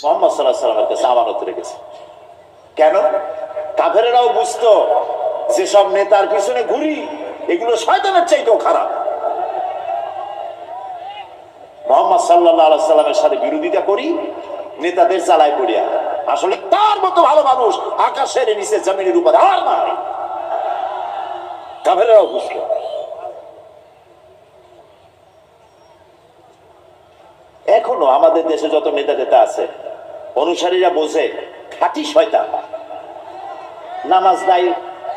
মুহাম্মদ সাল্লাল্লাহু আলাইহি ওয়াসাল্লামের কাছে আমানত রেখেছে। কেন? কাফেরেরাও বুঝতো যেসব নেতার পিছনে ঘুরি এগুলো শয়তানের চাইতেও খারাপ। মুহাম্মদ সাল্লাল্লাহু আলাইহি ওয়াসাল্লামের সাথে বিরোধিতা করি নেতাদের জ্বালায় পড়িয়া, আসলে তার মতো ভালো মানুষ আকাশের নিচে জমিনের উপরে আর নাই। কাফেরেরাও বুঝতো। এখনো আমাদের দেশে যত নেতা নেতা আছে, অনুসারীরা বোঝে খাঁটি শয়তান। নামাজ নাই,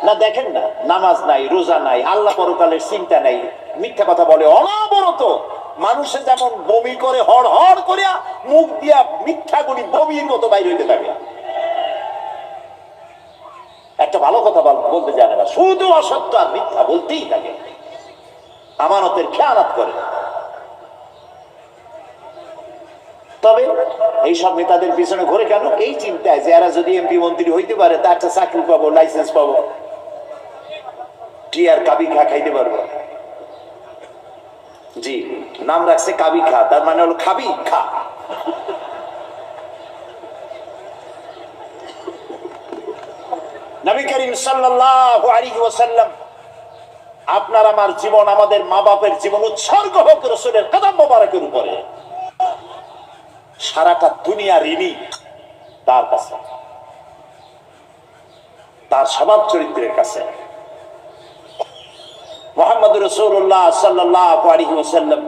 না দেখেন না, নামাজ নাই, রোজা নাই, আল্লাহ পরকালের চিন্তা নাই, মিথ্যা কথা বলে অনবরত। মানুষে যেমন বমি করে হড় হড় করিয়া মুখ দিয়া মিথ্যাগুলি বমির মতো বাইরে হইতে থাকে। একটা ভালো কথা বলতে জানে না, শুধু অসত্য আর মিথ্যা বলতেই থাকে, আমানতের খেয়ানত করে। তবে এইসব নেতাদের পিছনে ঘুরে কেন? এই চিন্তায় যে এরা যদি এমপি মন্ত্রী হইতে পারে তা একটা চাকরি পাবো, লাইসেন্স পাবো, টিয়ার কাবি খা খাইতে পারবো। জি, নাম রাখছে কাবি খা, তার মানে হলো খাবি খা। নবী করিম সাল্লাল্লাহু আলাইহি ওয়াসাল্লাম আপনার আমার জীবন, আমাদের মা বাপের জীবন উৎসর্গ হোক রাসূলের কদম মোবারকের উপরে। সারাটা দুনিয়া ঋণী তার কাছে, তার স্বভাব চরিত্রের কাছে। মুহাম্মদ রাসূলুল্লাহ সাল্লাল্লাহু আলাইহি ওয়াসাল্লাম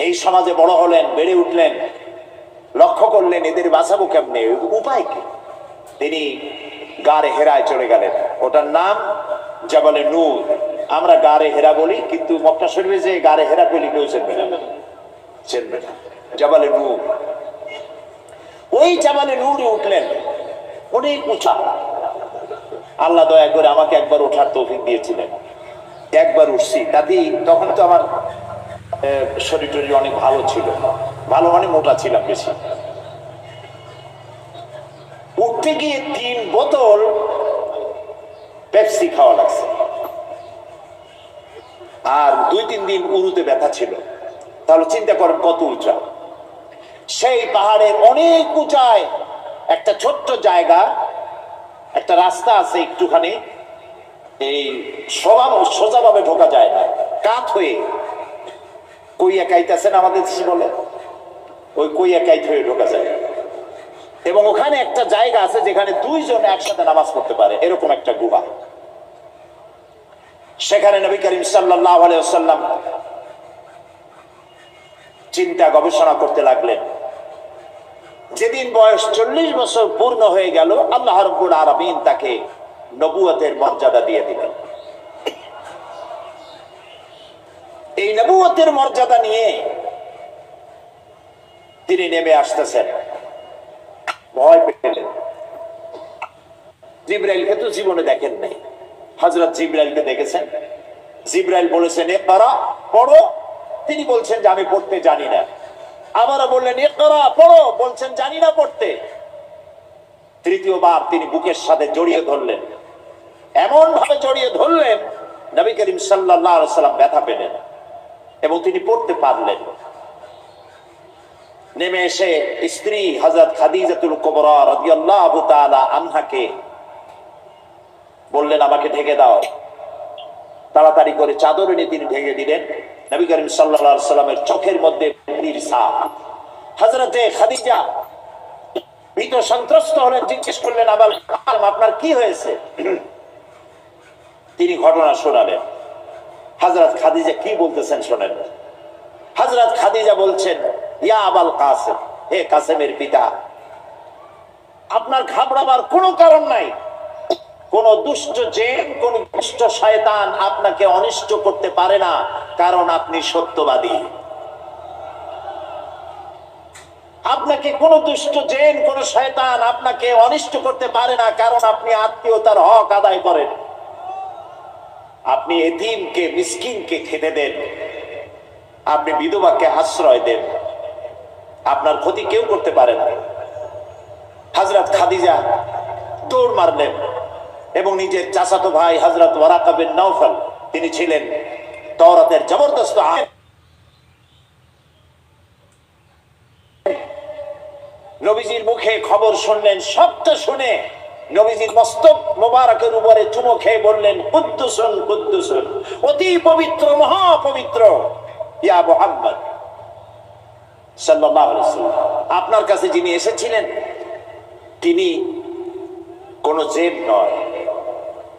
এই সমাজে বড় হলেন, বেড়ে উঠলেন, লক্ষ্য করলেন এদের বাঁচাবো কেমনে, উপায় কি? তিনি গারে হেরায় চলে গেলেন। ওটার নাম জাবালে নূর। আমরা গারে হেরা বলি, কিন্তু মক্কা শরীফে যে গারে হেরা বলি কেউ চেনবে না, চেনবে না। জাবালে নূর, ওই জাবালে নূরে উঠলেন, অনেক উঁচা। আল্লাহ দয়া করে আমাকে একবার ওঠার তৌফিক দিয়েছিলেন, একবার উঠছি। তাতেই তখন তো আমার শরীর টরীর অনেক ভালো ছিল, ভালো মানে মোটা ছিলাম বেশি। উঠতে গিয়ে 3 বোতল পেপসি খাওয়া লাগছে, আর 2-3 দিন উরুতে ব্যথা ছিল। তাহলে চিন্তা করেন কত উঁচা। সেই পাহাড়ের অনেক উঁচায় একটা ছোট্ট জায়গা, একটা রাস্তা আছে একটুখানি, এই সোজাভাবে ঢোকা যায় না, কাত হয়ে কইয়া কাইতেছেন আমাদের দেশে বলে, ওই কইয়া কাইত হয়ে ঢোকা যায়। এবং ওখানে একটা জায়গা আছে যেখানে 2 জন একসাথে নামাজ পড়তে পারে, এরকম একটা গুহা। সেখানে নবী করিম সাল্লাল্লাহু আলাইহি ওয়াসাল্লাম চিন্তা গবেষণা করতে লাগলেন। যেদিন বয়স 40 বছর পূর্ণ হয়ে গেল, আল্লাহ রাব্বুল আলামিন তাকে নবুয়তের মর্যাদা দিয়ে দিলেন। এই নবুয়তের মর্যাদা নিয়ে তিনি নেমে আসতেছেন। ভয় পেলেন। জিবরাইলকে তো জীবনে দেখেন নাই, হযরত জিবরাইলকে দেখেছেন। জিবরাইল বলেছেন ইকরা, পড়ো। তিনি বলছেন যে আমি পড়তে জানি না। আবারও বললেন ইকরা, পড়ো। বলছেন জানি না পড়তে। তৃতীয়বার তিনি বুকের সাথে জড়িয়ে ধরলেন, এমন ভাবে জড়িয়ে ধরলেন নবী করিম সাল্লাল্লাহু আলাইহি ওয়াসাল্লাম ব্যথা পেলেন এবং তিনি পড়তে পারলেন। নেমে এসে স্ত্রী হযরত খাদিজাতুল কুবরা রাদিয়াল্লাহু তাআলা আনহাকে বললেন আমাকে ঢেকে দাও। তাড়াতাড়ি করে চাদর এনে তিনি ঢেকে দিলেন। নবী করিম সাল্লাল্লাহু আলাইহি ওয়াসাল্লামের চোখের মধ্যে পানির ছাপ। হযরতে খাদিজা ভীত সন্ত্রস্ত হলেন, জিজ্ঞেস করলেন আবাল আপনার কি হয়েছে? তিনি ঘটনা শোনালেন। হযরত খাদিজা কি বলতেছেন শোনেন। হযরত খাদিজা বলছেন ইয়া আবাল কাসেম, হে কাসেমের পিতা, আপনার ঘাবড়াবার কোনো কারণ নাই। কোন দুষ্ট জিন, কোন দুষ্ট শয়তান আপনাকে অনিষ্ট করতে পারে না, কারণ আপনি সত্যবাদী। আপনাকে কোন দুষ্ট জিন, কোন শয়তান আপনাকে অনিষ্ট করতে পারে না, কারণ আপনি আত্মীয়তার হক আদায় করেন। আপনি এতিমকে, মিসকিনকে খেতে দেন, আপনি বিধবাকে আশ্রয় দেন, আপনার ক্ষতি কেউ করতে পারে না। হযরত খাদিজা দৌড় মারলেন এবং নিজের চাচাতো ভাই হযরত ওয়ারাকা বিন নওফল, তিনি ছিলেন তাওরাতের জবরদস্ত আলেম, নবীজির মুখে খবর শুনলেন। সবটা শুনে নবীজির মস্তক মোবারকের উপরে চুমো খেয়ে বললেন কুদ্দুসুন কুদ্দুসুন, অতি পবিত্র, মহাপবিত্র ইয়া মুহাম্মদ সাল্লাল্লাহু আলাইহি ওয়াসাল্লাম। আপনার কাছে যিনি এসেছিলেন তিনি কোন জিন নয়,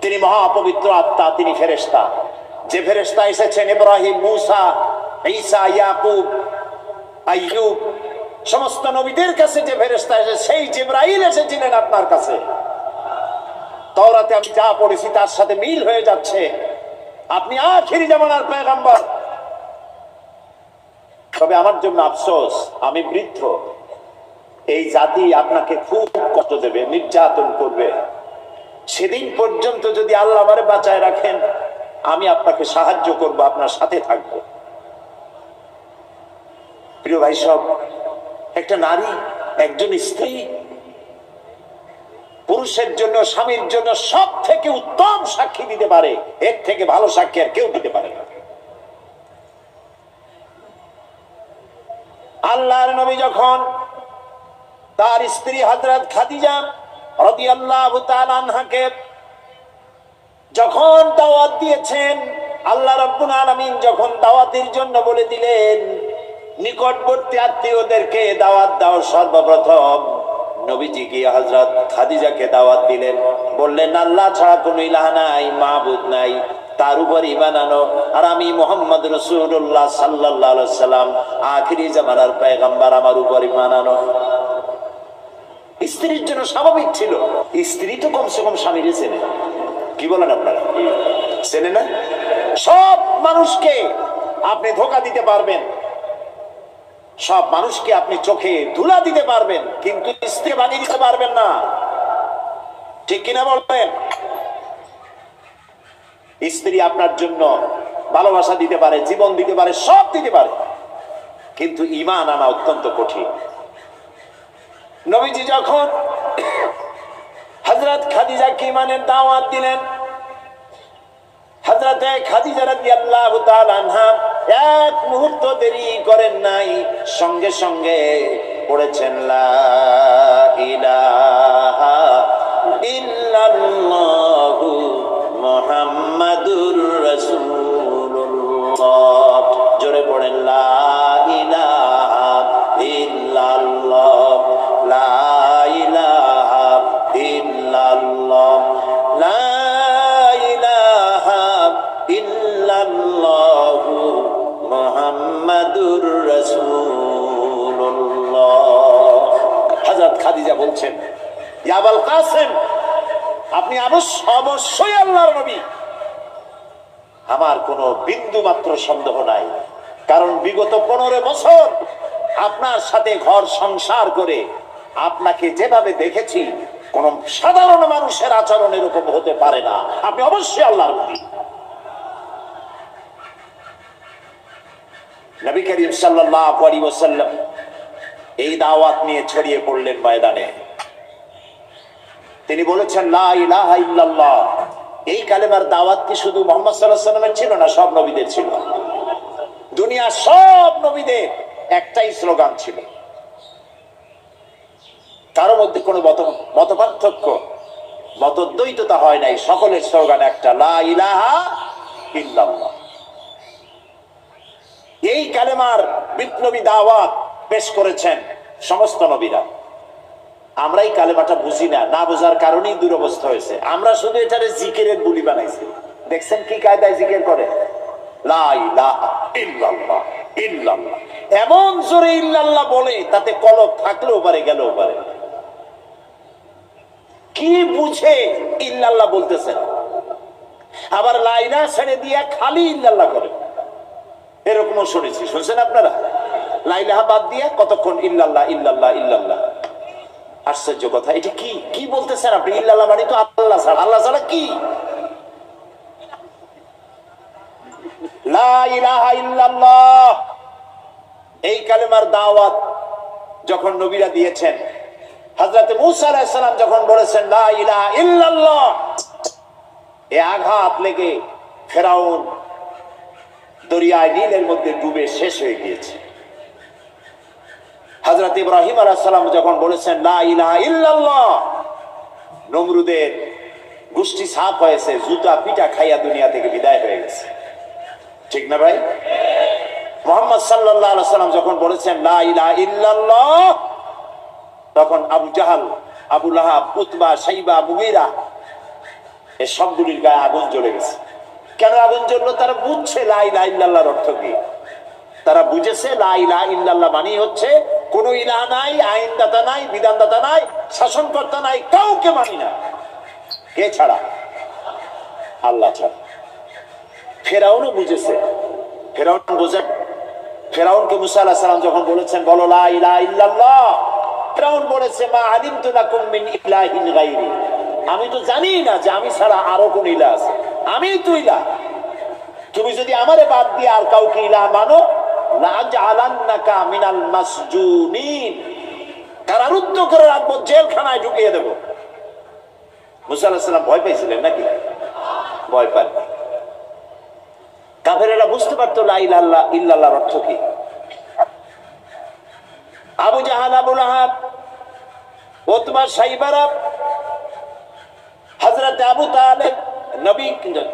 তিনি মহাপবিত্র আত্মা, তিনি ফেরেশতা। যে ফেরেশতা এসেছেন ইব্রাহিম, মূসা, ঈসা, ইয়াকুব, আইয়ুব, সমস্ত নবীদের কাছে যে ফেরেশতা এসেছে, সেই জিবরাইল এসেছিলেন আপনার কাছে। তাওরাতে আমি যা পড়েছি তার সাথে মিল হয়ে যাচ্ছে, আপনি আখিরি জামানার পয়গম্বর। তবে আমার জন্য আফসোস, আমি বৃদ্ধ, এই জাতি আপনাকে খুব কষ্ট দেবে, নির্যাতন করবে। সেদিন পর্যন্ত যদি আল্লাহ আমারে বাঁচায় রাখেন, আমি আপনাকে সাহায্য করব, আপনার সাথে থাকব। প্রিয় ভাই সব, একটা নারী, একজন স্ত্রী পুরুষের জন্য, স্বামীর জন্য সব থেকে উত্তম সাক্ষী দিতে পারে। এর থেকে ভালো সাক্ষী আর কেউ দিতে পারে না। আল্লাহর নবী যখন তার স্ত্রী হযরত খাদিজা রাদিয়াল্লাহু তাআলা আনহাকে যখন দাওয়াত দিয়েছেন, আল্লাহ রাব্বুল আলামিন যখন দাওয়াতের জন্য বলে দিলেন নিকটবর্তী আত্মীয়দেরকে দাওয়াত দাও, সর্বপ্রথম নবীজি গিয়ে হযরত খাদিজাকে দাওয়াত দিলেন, বললেন আল্লাহ ছাড়া কোনো ইলাহ নাই, মাবুদ নাই, তার উপর ঈমান আনো, আর আমি মুহাম্মদ রাসূলুল্লাহ সাল্লাল্লাহু আলাইহি সাল্লাম আখিরি জামানার পয়গম্বর, আমার উপর ঈমান আনো। স্ত্রীর জন্য স্বাভাবিক ছিল, স্ত্রী তো কমসে কম স্বামীরে চেনে। কি বলেন আপনারা, চেনে না? সব মানুষকে আপনি ধোঁকা দিতে পারবেন, সব মানুষকে আপনি চোখে ধুলা দিতে পারবেন, কিন্তু স্ত্রী বানিয়ে দিতে পারবেন না। ঠিক কিনা বলবেন? স্ত্রী আপনার জন্য ভালোবাসা দিতে পারে, জীবন দিতে পারে, সব দিতে পারে, কিন্তু ঈমান আনা অত্যন্ত কঠিন। নবীজি যখন হযরত খাদিজাকে ঈমানের দাওয়াত দিলেন, হযরত খাদিজা রাদিয়াল্লাহু তাআলা আনহা এক মুহূর্ত দেরি করেন নাই, সঙ্গে সঙ্গে পড়েছেন লা ইলাহা ইল্লাল্লাহু মুহাম্মাদুর রাসূলুল্লাহ। জোরে পড়েন লা ইলাহা ইল্লাল্লাহ, লা ইলাহা ইল্লাল্লাহ, লা ইলাহা ইল্লাল্লাহু মুহাম্মাদুর রাসূলুল্লাহ। হযরত খাদিজা বলছেন, ইয়া আবুল কাসেম, আপনি অবশ্যই আল্লাহর নবী। আমার কোনো বিন্দু মাত্র সন্দেহ নাই, কারণ বিগত 15 বছর আপনার সাথে ঘর সংসার করে আপনাকে যেভাবে দেখেছি, কোন সাধারণ মানুষের আচরণ এরকম হতে পারে না। আপনি অবশ্যই আল্লাহর নবী। নবী করিম সাল্লাল্লাহু আলাইহি ওয়াসাল্লাম এই দাওয়াত নিয়ে ছড়িয়ে পড়লেন ময়দানে। তিনি বলেছেন লা ইলাহা ইল্লাল্লাহ। এই কালেমার দাওয়াত কি শুধু মুহাম্মদ সাল্লাল্লাহু আলাইহি ওয়াসাল্লামের ছিল না, সব নবীদের ছিল। দুনিয়ার সব নবীদের একটাই স্লোগান ছিল, কারো মধ্যে কোনো মতপার্থক্য, মতদ্বৈততা হয় নাই, সকলের স্লোগান একটা, লা ইলাহা ইল্লাল্লাহ। এই কালেমার বিপ্লবী দাওয়াত পেশ করেছেন সমস্ত নবীরা। আমরা এই কালেমাটা বুঝি না, না বোঝার কারণেই দুরবস্থা হয়েছে। আমরা শুধু এটারে জিকিরের বুলি বানাইছি। দেখছেন কি কায়দায় জিকির করে, লা ইলাহা ইল্লাল্লাহ ইল্লাল্লাহ, এমন জোরে ইল্লাল্লাহ বলে তাতে কলব থাকলেও পারে, গেলেও পারে। কি বুঝে ইল্লাল্লাহ বলতেছেন? আবার লা ইলাহা ছেড়ে দিয়ে খালি ইল্লাল্লাহ করে, এরকমও শুনেছি। শুনছেন আপনারা? লা ইলাহা বাদ দিয়ে কতক্ষণ ইল্লাল্লাহ ইল্লাল্লাহ ইল্লাল্লাহ। আশ্চর্য কথা, এটা কি কি বলতেছেন আপনি? ইল্লাল্লাহ মানে তো আল্লাহ ছাড়া, আল্লাহ ছাড়া কি? লা ইলাহা ইল্লাল্লাহ এই কালেমার দাওয়াত যখন নবীরা দিয়েছেন, হযরত মূসা আলাইহিস সালাম যখন বলেছেন লা ইলাহা ইল্লাল্লাহ, এই আঘাত লেগে ফেরাউন দরিয়ায় নীলের মধ্যে ডুবে শেষ হয়ে গিয়েছে। হযরত ইব্রাহিম আলাইহিস সালাম যখন বলেছেন লা ইলাহা ইল্লাল্লাহ, নমরুদের গোষ্ঠী সাফ হয়েছে, জুতা পিটা খাইয়া দুনিয়া থেকে বিদায় হয়ে গেছে। ঠিক না ভাই? মুহাম্মদ সাল্লাল্লাহু আলাইহি ওয়াসাল্লাম যখন বলেছেন লা ইলাহা ইল্লাল্লাহ, তখন আবু জাহাল, আবু লাহাব, উতবা, শাইবা, মুগীরা এই সবগুলির গায়ে আগুন জ্বলে গেছে। কেন আগুন জ্বললো? তারা বুঝছে লা ইলাহা ইল্লাল্লাহর অর্থ কি। তারা বুঝেছে লা ইলাহা ইল্লাল্লাহ মানে হচ্ছে কোন ইলাহ নাই, আইনদাতা নাই, বিধানদাতা নাই, শাসনকর্তা নাই, কাউকে মানি না। কে ছাড়া? আল্লাহ ছাড়া। ফেরাউনও বুঝেছে। ফেরাউন বুঝে, ফেরাউনকে মুসা আলাইহিস সালাম যখন বলেছেন বলো লা ইলাহা ইল্লাল্লাহ, ফেরাউন বলেছে মা আলিমতু লাকুম মিন ইলাহিন গায়রি, আমি তো জানি না যে আমি ছাড়া আরো কোন ইলাহ আছে, আমিই তো ইলাহ। তুমি যদি আমারে বাদ দিয়ে আর কাউকে ইলাহ মানো লাআজআলান্নাকা মিনাল মাসজুনিন, কারারুদ্ধ করে রাখবো, জেলখানায় ঢুকিয়ে দেব। মুসা আলাইহিস সালাম ভয় পেয়েছিলেন নাকি? ভয় পান। কাফেরেরা বুঝতে পারতো লা ইলাহা ইল্লাল্লাহর অর্থ কি। আবু জাহাল, আবু লাহাব, উতবা, শাইবারা, হযরত আবু তালেব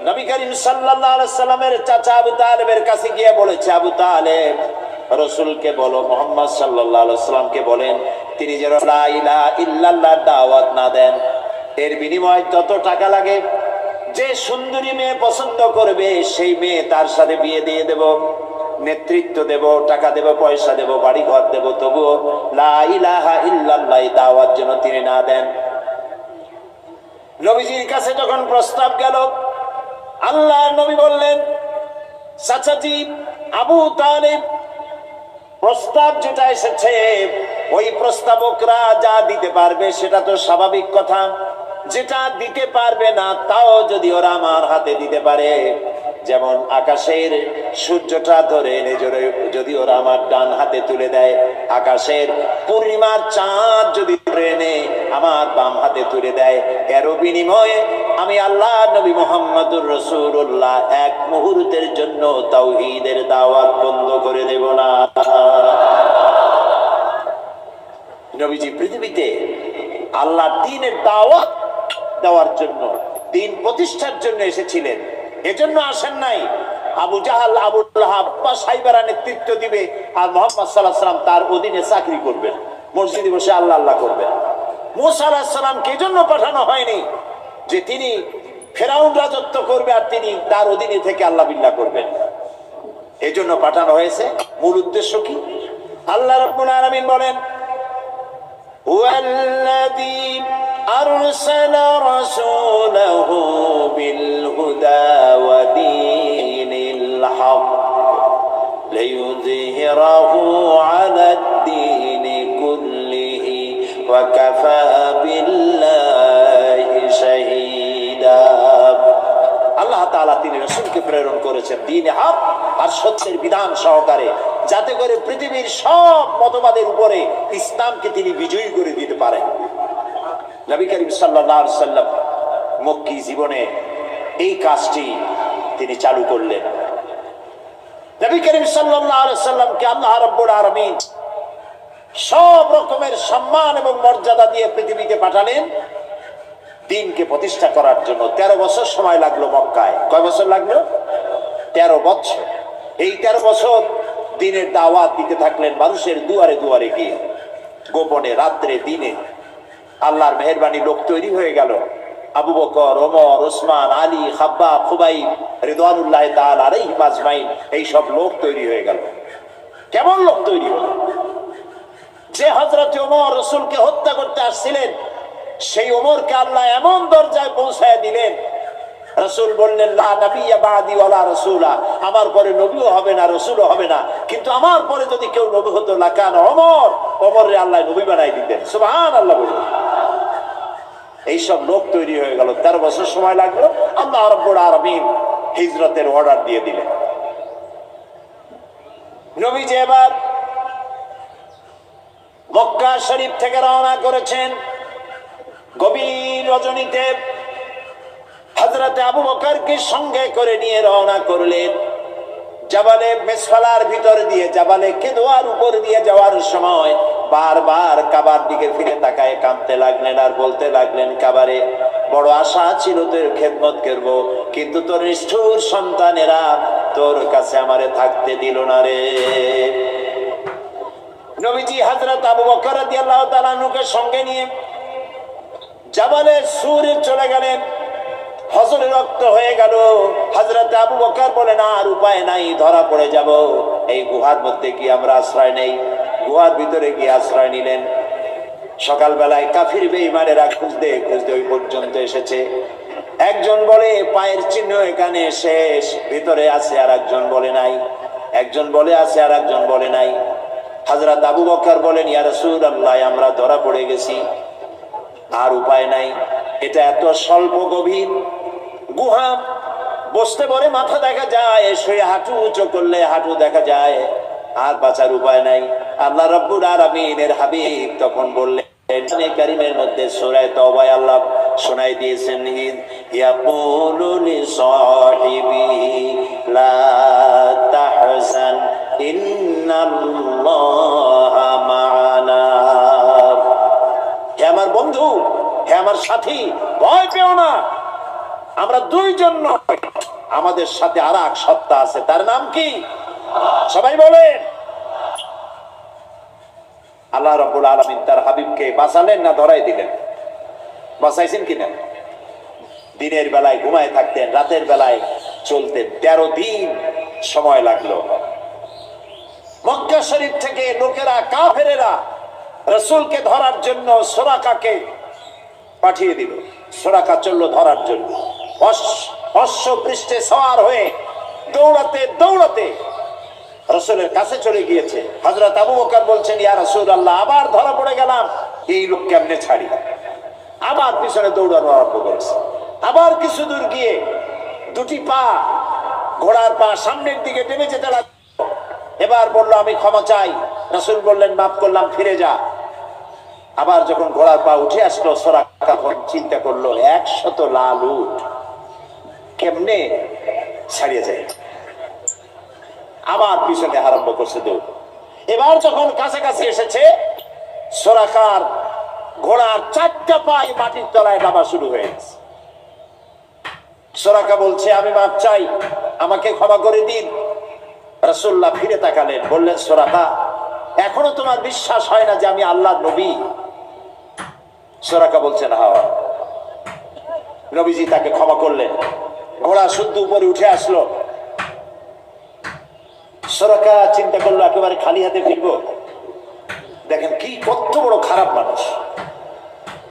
নবী করিম সাল্লাল্লাহু আলাইহি সাল্লামের চাচা আবু তালেবের কাছে গিয়ে বলেছে, আবু তালেব রাসূলকে বলো, মুহাম্মদ সাল্লাল্লাহু আলাইহি সাল্লামকে বলেন তিনি যেন লা ইলাহা ইল্লাল্লাহর দাওয়াত না দেন, এর বিনিময়ে যত টাকা লাগে, যে সুন্দরী মেয়ে পছন্দ করবে সেই মেয়ে তার সাথে বিয়ে দিয়ে দেব, নেতৃত্ব দেব, টাকা দেব, পয়সা দেব, বাড়ি ঘর দেব, তবুও লা ইলাহা ইল্লাল্লাহ দাওয়াত যেন তিনি না দেন। নবীজির কাছে যখন প্রস্তাব গেল, আল্লাহ নবী বললেন চাচাজি আবু তালেব, প্রস্তাব যেটা এসেছে ওই প্রস্তাবকরা যা দিতে পারবে সেটা তো স্বাভাবিক কথা, যেটা দিতে পারবে না তাও যদি ওরা আমার হাতে দিতে পারে, যেমন আকাশের সূর্যটা ধরে এনে যদি ওরা আমার ডান হাতে তুলে দেয়, আকাশের পূর্ণিমার চাঁদ যদি ধরে এনে আমার বাম হাতে তুলে দেয়, এর বিনিময়ে আমি আল্লাহ নবী মুহাম্মদুর রাসূলুল্লাহ এক মুহূর্তের জন্য তাওহীদের দাওয়াত বন্ধ করে দেব না। নবীজি পৃথিবীতে আল্লাহ দ্বীনের দাওয়াত দেওয়ার জন্য, দ্বীন প্রতিষ্ঠার জন্য এসেছিলেন, এজন্য আসেন নাই আবু জাহাল, আবু লাহাব বা সাইবারা নেতৃত্ব দিবে আর মুহাম্মদ সাল্লাল্লাহু আলাইহি ওয়াসাল্লাম তার অধীনে চাকরি করবেন, মসজিদে বসে আল্লাহ আল্লাহ করবেন। মুসা আলাইহিস সালামকে এজন্য পাঠানো হয়নি যে তিনি ফেরাউন রাজত্ব করবে আর তিনি তার অধীনে থেকে আল্লাহ বিল্লাহ করবেন, এজন্য পাঠানো হয়েছে। মূল উদ্দেশ্য কি? আল্লাহ রাব্বুল আলামিন বলেন হুয়াল্লাযী আরসালা রাসূলাহু বিল হুদা ওয়া দীনিল হক লিইয়ুযহিরাহু আলাদ-দীনি কুল্লিহি ওয়া কাফা বিল্লাহি শাহীদা। আল্লাহ তাআলা তিনি রাসূলকে প্রেরণ করেছেন দ্বীনে হক আর সত্যের বিধান সহকারে, যাতে করে পৃথিবীর সব মতবাদের উপরে ইসলামকে তিনি বিজয়ী করে দিতে পারেন। নবী করিম সাল্লাল্লাহু আলাইহি সাল্লাম মক্কি জীবনে এই কাজটি তিনি চালু করলেন। নবী করিম সাল্লাল্লাহু আলাইহি সাল্লামকে আল্লাহ রাব্বুল আলামিন সব রকমের সম্মান এবং মর্যাদা দিয়ে পৃথিবীতে পাঠালেন দ্বীনকে প্রতিষ্ঠা করার জন্য। 13 বছর সময় লাগলো মক্কায়। কয় বছর লাগলো? 13 বছর। এই 13 বছর দ্বীনের দাওয়াত দিতে থাকলেন মানুষের দুয়ারে দুয়ারে গিয়ে, গোপনে, রাত্রে, দিনে। আল্লাহর মেহেরবানি লোক তৈরি হয়ে গেল। আবু বকর, ওমর, ওসমান, আলী, খাব্বাব, খুবাইব রিদওয়ানুল্লাহি তাআলা আলাইহিম আজমাইন, এই সব লোক তৈরি হয়ে গেল। কেমন লোক তৈরি হলো? যে হযরত ওমর রাসূলকে হত্যা করতে আসছিলেন, সেই ওমরকে আল্লাহ এমন দরজায় পৌঁছায় দিলেন, রাসূল বললেন লা নাবিয়্যা বাদি ওয়ালা রাসূলা, আমার পরে নবীও হবে না, রাসূলও হবে না, কিন্তু আমার পরে যদি কেউ নবী হতো লাকানা ওমর, ওমরে আল্লাহ নবী বানাই দিতেন। সুবহানাল্লাহ বলুন। এই সব লোক তৈরি হয়ে গেল। 13 বছর সময় লাগলো। আল্লাহ রাব্বুল আলামিন হিজরতের অর্ডার দিয়ে দিলেন। নবীজি এবার মক্কা শরীফ থেকে রওনা করেছেন। গভীর রজনীতে হযরত আবু বকরকে সঙ্গে করে নিয়ে রওনা করলেন। জাবালে মেসফালার ভিতর দিয়ে, জাবালে কেদোয়ার উপর দিয়ে যাওয়ার সময় বারবার কাবার দিকে ফিরে তাকায় কাঁদতে লাগলেন আর বলতে লাগলেন, কাবারে বড় আশা ছিল তোর খেদমত করব, কিন্তু তোর নিষ্ঠুর সন্তানেরা তোর কাছে আমারে থাকতে দিল না রে। নবীজি হযরত আবু বকর রাদিয়াল্লাহু তাআলা আনহুকে সঙ্গে নিয়ে জাবালে সুরে চলে গেলেন। হযরে রক্ত হয়ে গেল। হযরত আবু বকর বলেন আর উপায় নাই, ধরা পড়ে যাব, এই গুহার মধ্যে কি আমরা আশ্রয় নেই। গুহার ভিতরে গিয়ে আশ্রয় নিলেন। সকালবেলায় কাফির বেঈমানেরা খুঁজতে খুঁজতে ওই পর্যন্ত এসেছে। একজন বলে পায়ের চিহ্ন এখানে শেষ, ভিতরে আছে, আর একজন বলে নাই। একজন বলে আছে, আর একজন বলে নাই। হযরত আবু বকর বলেন, ইয়া রাসূলুল্লাহ, আমরা ধরা পড়ে গেছি, আর উপায় নাই। এটা এত স্বল্প গভীর গুহা, বসতে পরে মাথা দেখা যায়, শুয়ে হাঁটু উঁচু করলে হাঁটু দেখা যায়, আর বাঁচার উপায় নাই। আল্লাহ রাব্বুল আলামিনের হাবিব তখন বললেন, কারীমের মধ্যে সূরা তাওবায় আল্লাহ শোনাই দিয়েছেন, ইয়াকুলু লিসাহিবিহি লা তাহজান ইন্নাল্লাহা মা'ানা। হে আমার বন্ধু, হে আমার সাথী, ভয় পেও না, আমরা দুইজন নয়, আমাদের সাথে আর এক সত্তা আছে। তার নাম কি? সবাই বলেন। আল্লাহ রাব্বুল আলামিন তার হাবিবকে বাঁচালেন না ধরাই দিলেন? বাঁচাইছেন কিনা? দিনের বেলায় ঘুমায় থাকতেন, রাতের বেলায় চলতেন। 13 দিন সময় লাগলো। মক্কা শরীফ থেকে লোকেরা, কাফেরেরা রাসূলকে ধরার জন্য সুরাকাকে পাঠিয়ে দিল। সুরাকা চলল ধরার জন্য, অশ্ব পৃষ্ঠে সওয়ার হয়ে দৌড়াতে দৌড়াতে রাসূলের কাছে চলে গিয়েছে। হযরত আবু বকর বলছেন, ইয়া রাসূলুল্লাহ, আবার ধরা পড়ে গেলাম, এই লোক কেমনে ছাড়ি? আবার পিছনে দৌড়ানো আরম্ভ করেছে। আবার কিছু দূর গিয়ে দুটি পা, ঘোড়ার পা সামনের দিকে টেনে যেতে লাগলো। এবার বলল, আমি ক্ষমা চাই। রাসূল বললেন, মাফ করলাম, ফিরে যা। আবার যখন ঘোড়ার পা উঠে আসলো, সুরাকা চিন্তা করলো, 100 লাল উট কেমনে ছাড়িয়ে যায়। আবার পিছনে আরম্ভ করছে দৌড়। এবার যখন কাছাকাছি এসেছে, সুরাকার ঘোড়ার 4টা পায়ে মাটির তলায় নামা শুরু হয়ে গেছে। সুরাকা বলছে, আমি মাফ চাই, আমাকে ক্ষমা করে দিন। রাসূলুল্লাহ ফিরে তাকালেন, বললেন, সুরাকা, এখনো তোমার বিশ্বাস হয় না যে আমি আল্লাহর নবী? সুরাকা বলছেন, হ্যাঁ। নবীজি তাকে ক্ষমা করলেন। ঘোড়া শুদ্ধ উপরে উঠে আসলো। সুরাকা চিন্তা করলো, একেবারে খালি হাতে ফিরবো? দেখেন কি কত বড় খারাপ মানুষ।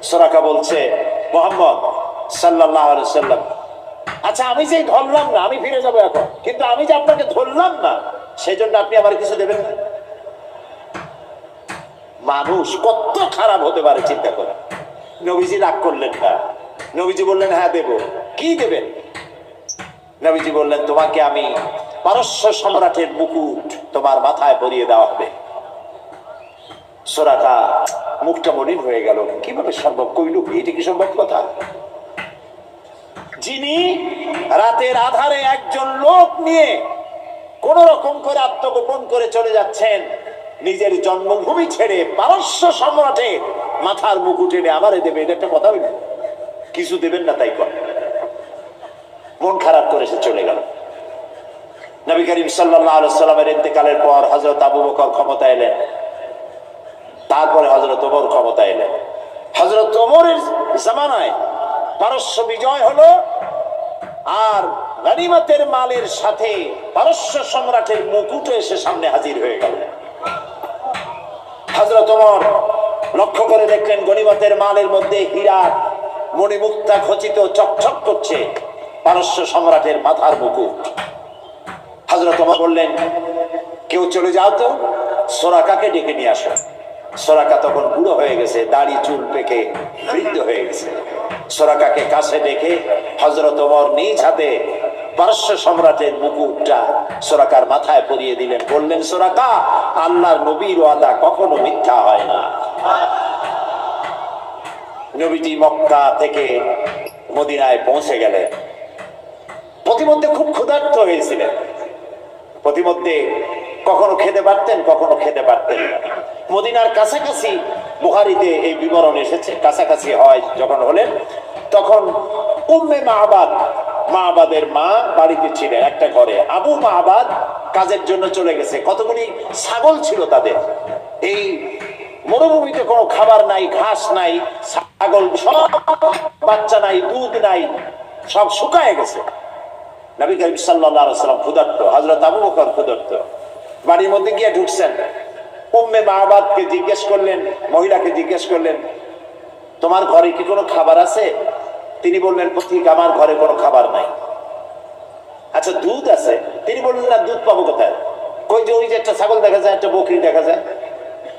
সুরাকা বলছে, মুহাম্মদ সাল্লাল্লাহু আলাইহি ওয়াসাল্লাম, আচ্ছা আমি যে ধরলাম না, আমি ফিরে যাবো এখন, কিন্তু আমি যে আপনাকে ধরলাম না, সেই জন্য আপনি আমার কিছু দেবেন না? মানুষ কত খারাপ হতে পারে চিন্তা করে। নবীজি রাগ করলেন না। নবীজি বললেন, হ্যাঁ দেব। কি দেবেন? নবীজি বললেন, তোমাকে আমি পারস্য সম্রাটের মুকুট তোমার মাথায় পরিয়ে দেওয়া হবে। সুরাকা মুখটা মলিন হয়ে গেল। কিভাবে সম্ভব? কইল এটা কি সম্ভব কথা? যিনি রাতের আধারে একজন লোক নিয়ে কোন রকম করে আত্মগোপন করে চলে যাচ্ছেন, নিজের জন্মভূমি ছেড়ে পারস্য সম্রাটের মাথার মুকুট এনে আমারে দেবে, এটা একটা কথা হইল? কিছু দেবেন না তাই কর। মন খারাপ করে সে চলে গেল। নবী করিম সাল্লাল্লাহু আলাইহি ওয়াসাল্লামের ইন্তেকালের পর হযরত আবু বকর ক্ষমতা এলেন, তারপরে হযরত ওমর ক্ষমতা এলেন। হযরত ওমরের জামানায় পারস্য বিজয় হলো, আর গনিমতের মালের সাথে পারস্য সম্রাটের মুকুট এসে সামনে হাজির হয়ে গেল। হযরত ওমর লক্ষ্য করে দেখলেন গনিমতের মালের মধ্যে হীরা মণিমুক্তা খচিত চকচক করছে, পারস্য সম্রাটের মাথার মুকুট। হযরত ওমর বললেন, কেউ চলে যাও তো, সুরাকাকে ডেকে নিয়ে আসো। সুরাকা তখন বুড়ো হয়ে গেছে, দাড়ি চুল পেকে বৃদ্ধ হয়ে গেছে। সুরাকাকে কাছে ডেকে হযরত ওমর নিজ হাতে পারস্য সম্রাটের মুকুটটা সুরাকার মাথায় পরিয়ে দিলেন। বললেন, সুরাকা, আল্লাহর নবীর ওয়াদা কখনো মিথ্যা হয় না। নবীজি মক্কা থেকে মদিনায় পৌঁছে গেলেন। প্রতিমধ্যে খুব ক্ষুধার্ত হয়েছিলেন। প্রতিমধ্যে কখনো খেতে পারতেন, কখনো খেতে পারতেন না। মদিনার কাছাকাছি, বুখারীতে এই বিবরণ এসেছে, কাছাকাছি হয় যখন হলেন, তখন উম্মে মাহবাদ, মাহবাদের মা বাড়িতে ছিলেন একটা ঘরে। আবু মাহবাদ কাজের জন্য চলে গেছে। কতগুলি ছাগল ছিল তাদের। এই মরুভূমিতে কোনো খাবার নাই, ঘাস নাই, ছাগল সব বাচ্চা নাই, দুধ নাই, সব শুকায় গেছে। নবী করিম সাল্লাল্লাহু আলাইহি ওয়াসাল্লাম ক্ষুধার্ত, হযরত আবু বকর ক্ষুধার্ত। বাড়ির মধ্যে গিয়ে ঢুকছেন, উম্মে মাবাদকে জিজ্ঞেস করলেন, মহিলাকে জিজ্ঞেস করলেন, তোমার ঘরে কি কোনো খাবার আছে? তিনি বললেন, পথিক, আমার ঘরে কোনো খাবার নাই। আচ্ছা, দুধ আছে? তিনি বললেন, না, দুধ পাবো কোথায়? কই যে ওই যে একটা ছাগল দেখা যায়, একটা বকরি দেখা যায়।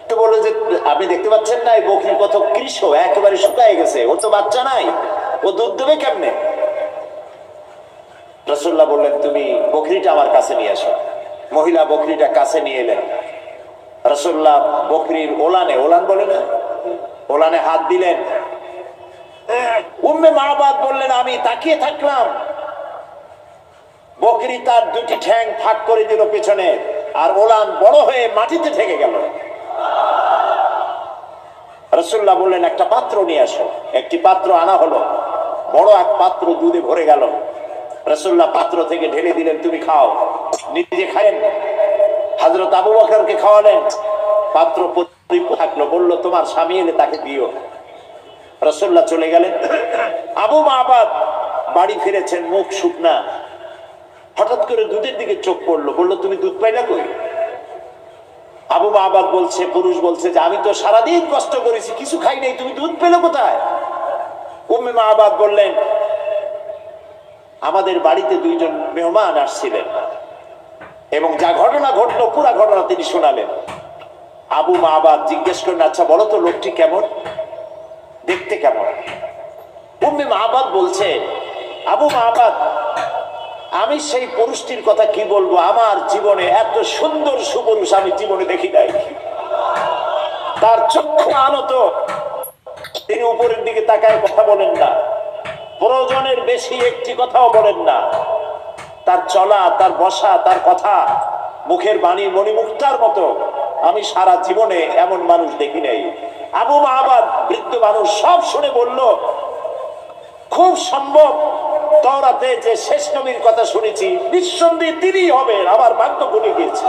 তো বললো যে, আপনি দেখতে পাচ্ছেন না, এই বকরি কত কৃষ, একেবারে শুকায় গেছে, ওর তো বাচ্চা নাই, ও দুধ দেবে কেমনে? রাসূলুল্লাহ বললেন, তুমি বকরিটা আমার কাছে নিয়ে আসো। মহিলা বকরিটা কাছে নিয়ে এলেন। রাসূলুল্লাহ বকরির ওলানে, ওলান বলে না, ওলানে হাত দিলেন। উম্মে মাবাদ বললেন, আমি তাকিয়ে থাকলাম, বকরি তার দুটি ঠ্যাং ফাঁক করে দিল পেছনে, আর ওলান বড় হয়ে মাটিতে ঠেকে গেল। রাসূলুল্লাহ বললেন, একটা পাত্র নিয়ে আসো। একটি পাত্র আনা হলো, বড় এক পাত্র দুধে ভরে গেল। রাসূলুল্লাহ পাত্র থেকে ঢেলে দিলেন, তুমি খাও। নিজে খাইলেন, হযরত আবু বকরকে খাওয়ালেন। পাত্র থাকলো, বলল, তোমার স্বামী এলে তাকে দিও। রাসূলুল্লাহ চলে গেলেন। আবু মাবাদ বাড়ি ফিরেছেন, মুখ শুকনা। হঠাৎ করে দুধের দিকে চোখ পড়লো, বলল, তুমি দুধ পাইলা কই? আবু মাবাদ বলছে, পুরুষ বলছে যে, আমি তো সারাদিন কষ্ট করেছি, কিছু খাই নাই, তুমি দুধ পেলে কোথায়? উম্মে মাবাদ বললেন, আমাদের বাড়িতে দুইজন মেহমান আসছিলেন এবং যা ঘটনা ঘটলো পুরো ঘটনা তিনি শোনালেন। আবু মাবাদ জিজ্ঞেস করেন, আচ্ছা বলো তো, লোকটি কেমন, দেখতে কেমন? উম্মে মাবাদ বলছে, আবু মাবাদ, আমি সেই পুরুষটির কথা কি বলবো, আমার জীবনে এত সুন্দর সুপুরুষ আমি জীবনে দেখি নাই। তার চক্ষু আনত, তিনি উপরের দিকে তাকায় কথা বলেন না, প্রয়োজনের বেশি একটি কথাও বলেন না। তার চলা, তার বসা, তার কথা, মুখের বাণী মণিমুক্তার মতো আমি সারা জীবনে এমন মানুষ দেখি নাই। আবু মাবাদ বৃদ্ধ মানুষ সব শুনে বলল, খুব সম্ভব তাওরাতে যে শেষ নবীর কথা শুনেছি, নিঃসন্দেহে তিনিই হবেন, আমার ভাগ্য ভুলে গিয়েছে।